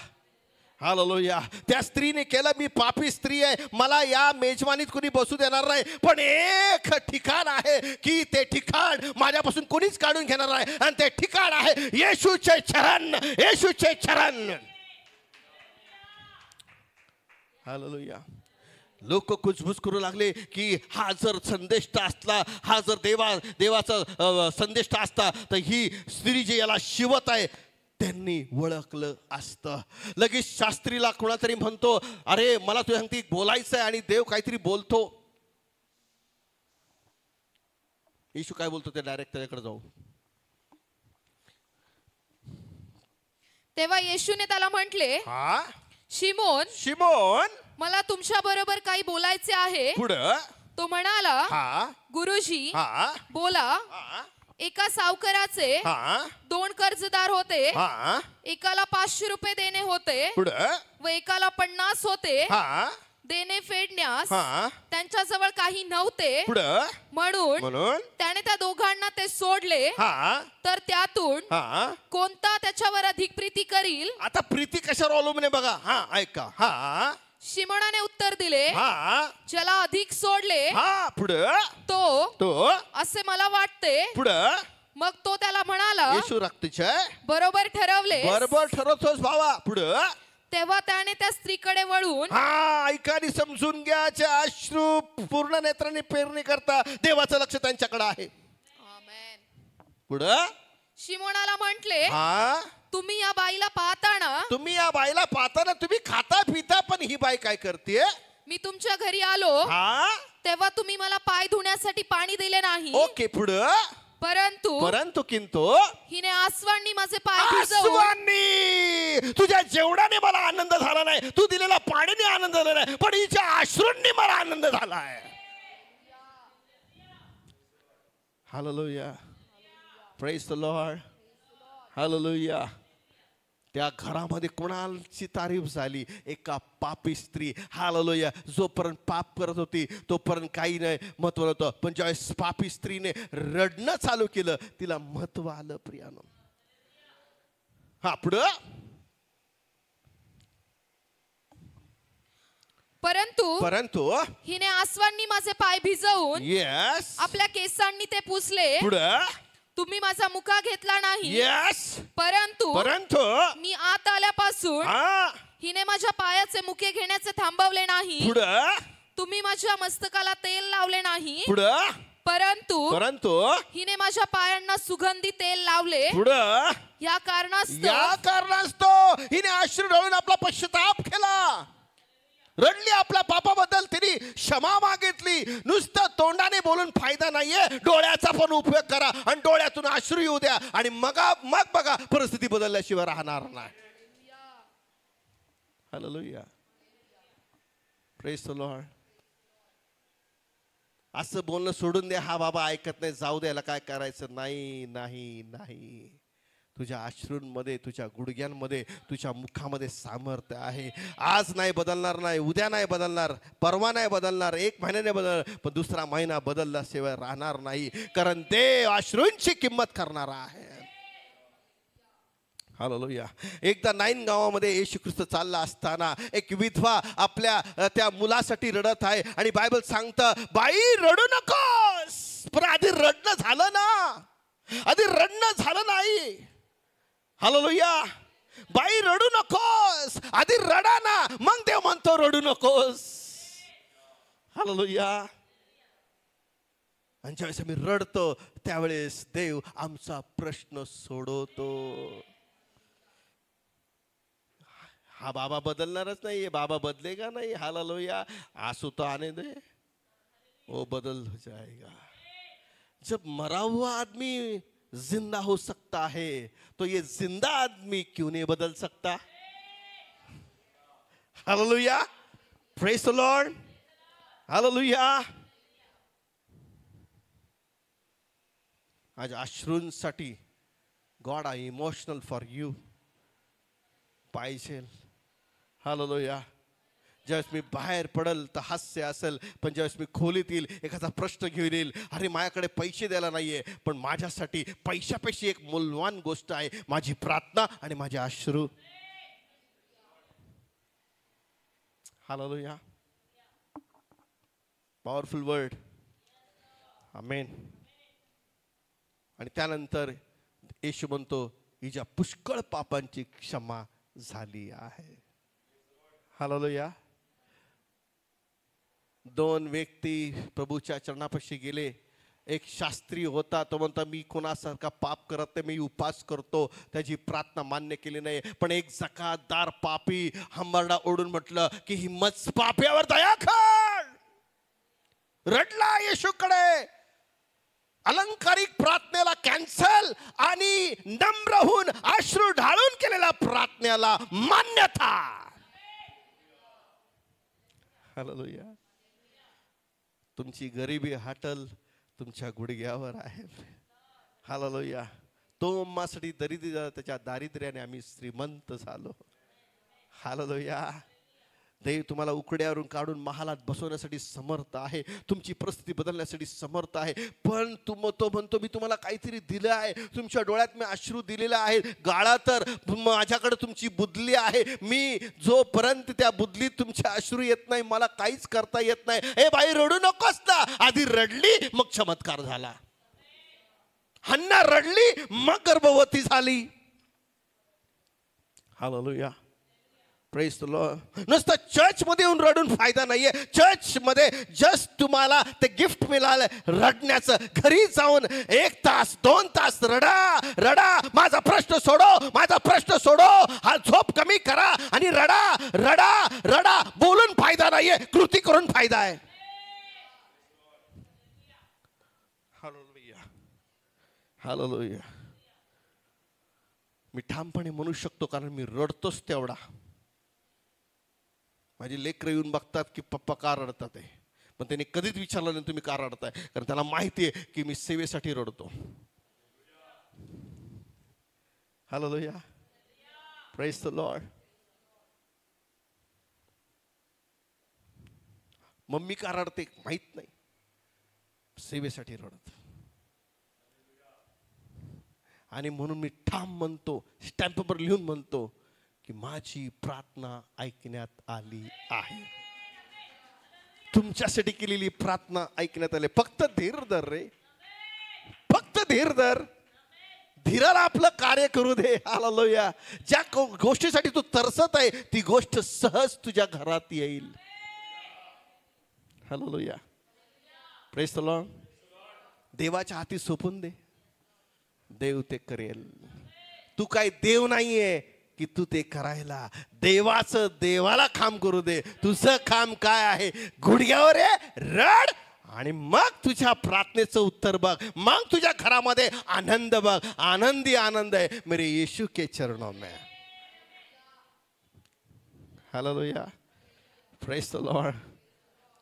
hallelujah. त्या स्त्रीने केलं, मी पापी स्त्री आहे, मला या मेजवानीत कोणी बसू देणार नाही, पण एक ठिकाण आहे की ते ठिकाण माझ्यापासून कोणीच काढून घेणार नाही, आणि ते ठिकाण आहे येशूचे चरण, येशूचे चरण. हालेलुया. लोक कुजबुज करू लागले की हा जर संदेष्ट असला, हा जर देवाचा संदेष्ट असता तर ही स्त्री जे याला शिवत आहे त्यांनी ओळखलं असतं. लगेच शास्त्रीला कोणातरी म्हणतो, अरे मला तुझ्या सांगती बोलायचं आहे, आणि देव काहीतरी बोलतो. येशू काय बोलतो ते डायरेक्ट त्याच्याकडे जाऊ. तेव्हा येशूने त्याला म्हटले, हा शिमोन, शिमोन, मला तुमच्या बरोबर काही बोलायचे आहे. पुढं तो म्हणाला, हा गुरुजी हा बोला. हा एका सावकाराचे हा 2 कर्जदार होते. हा एकाला 500 रुपये देणे होते पुढं व एकाला 50 होते. हा देणे फेडण्यास हा त्यांच्याजवळ काही नव्हते. पुढं म्हणून त्याने त्या दोघांना ते सोडले. हा तर त्यातून हा कोणता त्याच्यावर अधिक प्रीती करील. आता प्रीती कशावर अवलंबून आहे बघा. हा ऐका. हा शिमोनाने उत्तर दिले, हा ज्याला अधिक सोडले हा पुढं तो असे मला वाटते. पुढं मग तो त्याला म्हणाला, येशू रक्तचे बरोबर ठरवले. बरोबर ठरवतोस भावा. पुढं तेव्हा त्याने त्या स्त्रीकडे वळून, हा ऐकानी समजून घ्याचे अश्रू पूर्ण नेत्रांनी पेरणी करता देवाचं लक्ष त्यांच्याकडे आहे. पुढं शिमोनाला म्हटले, हा तुम्ही या बाईला पाहताना तुम्ही खाता पिता, पण ही बाई काय करते. मी तुमच्या घरी आलो हा तेव्हा तुम्ही मला पाय धुण्यासाठी पाणी दिले नाही. ओके. पुढं परंतु किंतु हिने आसवांनी माझे पाय भिजवून, आसवांनी तुझ्या जेवणाने मला आनंद झाला नाही, तू दिलेला पाण्याने आनंद झाला नाही, पण हिच्या अश्रूंनी मला आनंद झाला आहे. Hallelujah. Praise the Lord. Hallelujah. त्या घरामध्ये कोणाची तारीफ झाली. एका पापी स्त्री. हालेलुया. जोपर्यंत पाप करत होती तोपर्यंत काही नाही, महत्व नव्हतं, पण ज्यावेळेस पापी स्त्रीने रडणं चालू केलं तिला महत्व आलं. प्रियानो, हा पुढं परंतु हिने आसवांनी माझे पाय भिजवून येस आपल्या केसांनी ते पुसले. पुढं तुम्ही माझा मुका घेतला नाही. येस परंतु मी आत आल्यापासून हा हिने माझ्या पायाचे मुके घेण्याचे थांबवले नाही. पुढं तुम्ही माझ्या मस्तकाला तेल लावले नाही. पुढं परंतु हिने माझ्या पायांना सुगंधी तेल लावले. पुढं या कारणास्तव हिने अश्रू ढवळून आपला पश्चाताप केला. रडली आपल्या पापाबद्दल, तिने क्षमा मागितली. नुसतं तोंडाने बोलून फायदा नाहीये, डोळ्याचा पण उपयोग करा आणि डोळ्यातून अश्रू येऊ द्या, आणि मग बघा परिस्थिती बदलल्याशिवाय राहणार नाही. हालेलुया. Praise the Lord. असं बोलणं सोडून द्या, हा बाबा ऐकत नाही, जाऊ द्यायला काय करायचं. नाही नाही नाही. तुझ्या अश्रूंमध्ये, तुझ्या गुडघ्यांमध्ये, तुझ्या मुखामध्ये सामर्थ्य आहे. आज नाही बदलणार, नाही उद्या नाही बदलणार, परवा नाही बदलणार, 1 महिन्याने बदलणार, पण दुसरा महिना बदलल्याशिवाय राहणार नाही, कारण देव अश्रूंची किंमत करणारा आहे. हालेलुया. एकदा नाईन गावामध्ये येशू ख्रिस्त चालला असताना एक विधवा आपल्या त्या मुलासाठी रडत आहे, आणि बायबल सांगतं, बाई रडू नकोस. पण आधी रडणं झालं नाही. हालेलुया. बाई रडू नकोस, आधी रडा ना, मग देव म्हणतो रडू नकोस. हालेलुया. आणि ज्यावेळेस आम्ही रडतो त्यावेळेस देव आमचा प्रश्न सोडवतो. हा बाबा बदलणारच नाहीये, बाबा बदलेगा नहीं. हालेलुया. आंसू तो आने दे, वो बदल हो जाएगा. जब मरा हुआ आदमी जिंदा हो सकता है तो ये जिंदा आदमी क्यों नहीं बदल सकता. Hallelujah. Praise the Lord. Hallelujah. आज अश्रूंसाठी God are emotional for you पाहिजे. हालेलुया. ज्यावेळेस मी बाहेर पडल तर हास्य असेल, पण ज्यावेळेस मी खोलीत येईल एखादा प्रश्न घेऊन येईल, अरे माझ्याकडे पैसे द्यायला नाहीये, पण माझ्यासाठी पैशापेक्षा एक मूल्यवान गोष्ट आहे, माझी प्रार्थना आणि माझे अश्रू. हालेलुया. Powerful word. आमेन. आणि त्यानंतर येशू म्हणतो, हिच्या पुष्कळ पापांची क्षमा झाली आहे. हालेलुया. दोन व्यक्ती प्रभूच्या चरणापाशी गेले. एक शास्त्री होता, तो म्हणता मी कोणासारखा पाप करत नाही, मी उपास करतो, त्याची प्रार्थना मान्य केली नाही. पण एक जकातदार पापी हंबरडा ओढून म्हटलं की हिम्मत पाप्यावर दया कर. रडला येशूकडे. अलंकारिक प्रार्थनेला कॅन्सल आणि नम्र होऊन अश्रू ढाळून केलेल्या प्रार्थनेला मान्यता. हालेलुया. तुमची गरिबी हटल तुमच्या गुडघ्यावर आहे. हालेलुया. तो आम्हासाठी दरिद्र झाला, त्याच्या दारिद्र्याने आम्ही श्रीमंत झालो. हालेलुया. देव तुम्हाला उकड्यावरून काढून महालात बसवण्यासाठी समर्थ आहे, तुमची परिस्थिती बदलण्यासाठी समर्थ आहे. पण तो म्हणतो मी तुम्हाला काहीतरी दिलं आहे, तुमच्या डोळ्यात मी अश्रू दिलेले आहेत, गाळा तर माझ्याकडे तुमची बुदली आहे. मी जोपर्यंत त्या बुदलीत तुमचे अश्रू येत नाही मला काहीच करता येत नाही. हे बाई रडू नकोस ना. आधी रडली मग चमत्कार झाला. हन्ना रडली मग गर्भवती झाली. हालेलुया. Praise the Lord. नुसतं चर्च मध्ये येऊन रडून फायदा नाहीये. चर्च मध्ये जस्ट तुम्हाला ते गिफ्ट मिळालं रडण्याचं. घरी जाऊन 1 तास 2 तास रडा रडा, माझा प्रश्न सोडो, माझा प्रश्न सोडो, हा झोप कमी करा आणि रडा रडा रडा. बोलून फायदा नाहीये, कृती करून फायदा आहे. हालेलुया. हालेलुया. मी ठामपणे म्हणू शकतो कारण मी रडतोच तेवढा. माझी लेकरं येऊन बघतात की पप्पा का रडतात आहे, पण त्यांनी कधीच विचारलं नाही तुम्ही का रडताय, कारण त्याला माहिती आहे की मी सेवेसाठी रडतो. Hallelujah. Praise the Lord. Mummy का रडते माहित नाही, सेवेसाठी रडत. आणि म्हणून मी ठाम म्हणतो, स्टॅम्पवर लिहून म्हणतो की माझी प्रार्थना ऐकण्यात आली आहे. तुमच्यासाठी केलेली प्रार्थना ऐकण्यात आली. फक्त धीर धर रे, फक्त धीर धर. धीराला आपलं कार्य करू दे. हालेलुया. ज्या गोष्टीसाठी तू तरसत आहे ती गोष्ट सहज तुझ्या घरात येईल. हालेलुया. Praise the Lord. देवाच्या हाती सोपून दे, देव ते करेल. तू काय देव नाहीये की तू ते करायला. देवाचं देवाला काम करू दे. तुझं काम काय आहे, गुडघ्यावर आहे, रड आणि मग तुझ्या प्रार्थनेचं उत्तर बघ. मग तुझ्या घरामध्ये आनंद बघ. आनंदी आनंद आहे मेरे यीशु के चरणों में. हालेलुया. Praise the Lord.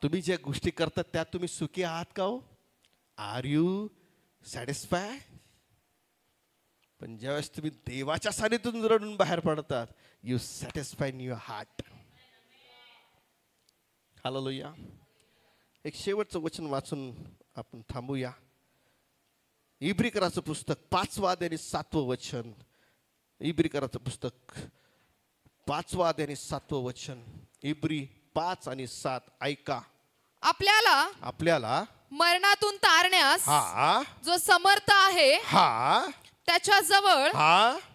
तुम्ही ज्या गोष्टी करतात त्यात तुम्ही सुखी आहात का हो? Are you satisfy? पण ज्यावेळेस तुम्ही देवाच्या सानिध्यातून रडून बाहेर पडतात, you satisfy in your heart. Hallelujah. एक शेवटचं वचन वाचून आपण थांबूया. इब्रिकराचं पुस्तक 5वा अध्याय आणि 7वं वचन. इब्रिकराचं पुस्तक 5वा अध्याय आणि 7वं वचन. इब्री 5 आणि 7 ऐका. आपल्याला मरणातून तारण्यास हा जो समर्थ आहे हा त्याच्या जवळ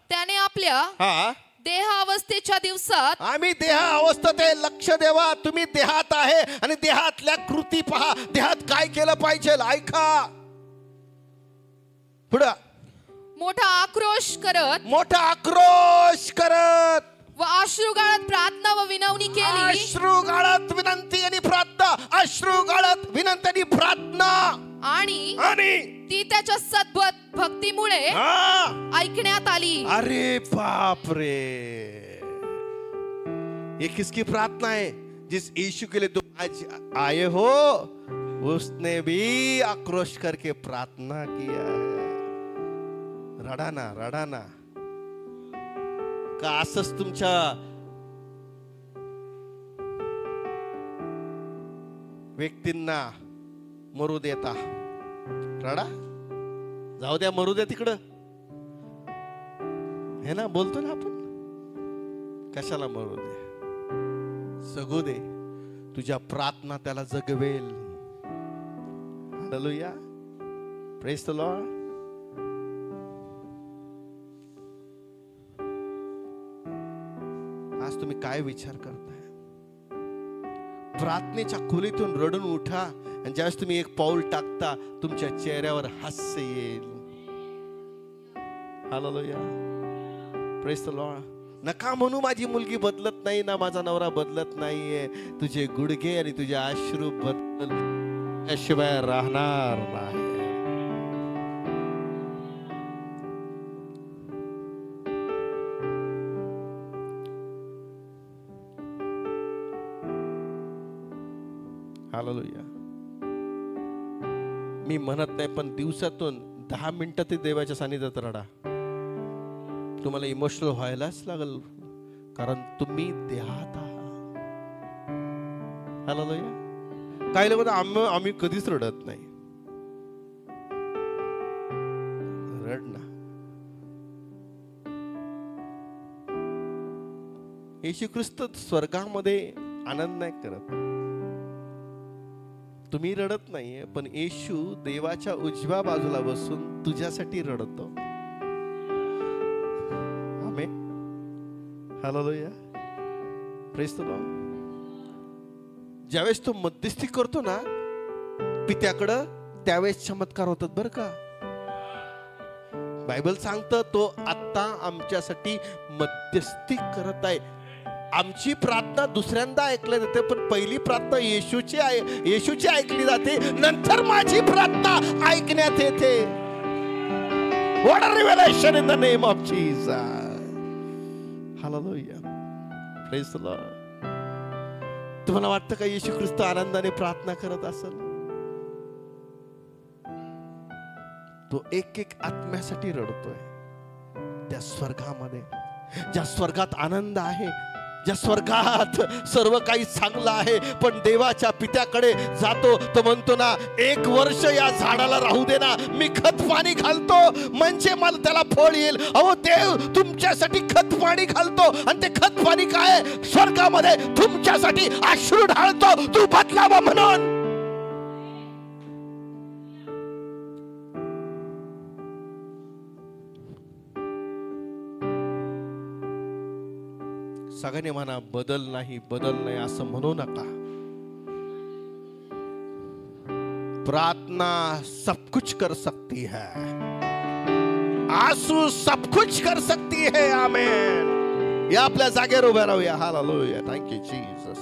त्याने आपल्या देहावस्थेच्या दिवसात. आम्ही देहावस्थेत आहे, लक्ष देवा. तुम्ही देहात आहे आणि देहातल्या कृती पहा. देहात काय केलं पाहिजे ऐका. पुढं. मोठा आक्रोश करत व अश्रू गाळत प्रार्थना व विनवणी केली. अश्रू गाळत विनंती आणि प्रार्थना. अश्रू गाळत विनंती आणि प्रार्थना. आणि ती त्याच्या सद्भक्तीमुळे ऐकण्यात आली. अरे बाप रे. ये किसकी प्रार्थना है? जिस यीशु के लिए तुम आज आए हो उसने भी आक्रोश करके प्रार्थना किया है. रडाना रडाना. का असंच तुमच्या व्यक्तींना मरू देता? रडा, जाऊ द्या, मरू द्या तिकडं. हे ना बोलतो ना आपण, कशाला मरू दे, जगू दे. तुझ्या प्रार्थना त्याला जगवेल. हालेलुया. Praise the Lord. आज तुम्ही काय विचार करताय? प्रार्थनेच्या खोलीतून रडून उठा आणि ज्यावेळेस तुम्ही एक पाऊल टाकता तुमच्या चेहऱ्यावर हास्य येईल. हालेलुया. Praise the Lord. नका म्हणू माझी मुलगी बदलत नाही ना, माझा नवरा बदलत नाहीये. तुझे गुडघे आणि तुझे अश्रू बदलल्याशिवाय राहणार नाही. हालेलुया. मी म्हणत नाही, पण दिवसातून 10 मिनिटं ते देवाच्या सानिध्यात रडा. तुम्हाला इमोशनल व्हायलाच लागल, कारण तुम्ही देहात आहात. हालेलुया. काही लोक आम्ही कधीच रडत नाही. रड ना. येशू ख्रिस्त स्वर्गामध्ये आनंद नाही करत. तुम्ही रडत नाहीये, पण येशू देवाच्या उजव्या बाजूला बसून तुझ्यासाठी रडतो. आमेन. हालेलुया. Praise the Lord. ज्यावेळेस तो मध्यस्थी करतो ना पित्याकडं, त्यावेळेस चमत्कार होतात बरं का. बायबल सांगतं तो आता आमच्यासाठी मध्यस्थी करत आहे. आमची प्रार्थना दुसऱ्यांदा ऐकली जाते, पण पहिली प्रार्थना येशूची ऐकली जाते, नंतर माझी प्रार्थना ऐकण्यात येते. What a revelation in the name of Jesus. Hallelujah. Praise the Lord. तुम्हाला वाटतं का येशू ख्रिस्त आनंदाने प्रार्थना करत असेल? तो एक एक आत्म्यासाठी रडतोय. त्या स्वर्गामध्ये, ज्या स्वर्गात आनंद आहे, ज्या स्वर्गात सर्व काही चांगलं आहे, पण देवाच्या पित्याकडे जातो तो म्हणतो ना, 1 वर्ष या झाडाला राहू दे ना, मी खत पाणी घालतो म्हणजे मला त्याला फळ येईल. अहो देव तुमच्यासाठी खत पाणी घालतो, आणि ते खत पाणी काय? स्वर्गामध्ये तुमच्यासाठी अश्रू ढाळतो, तू बदलावा म्हणून. सगळ्यांनी म्हणा, बदल नाही असं म्हणू नका. प्रार्थना सब कुछ कर सकती है, आंसू सब कुछ कर सकती है. आमेन. या आपल्या जागेवर उभे राहूया. हालेलुया. Thank you Jesus.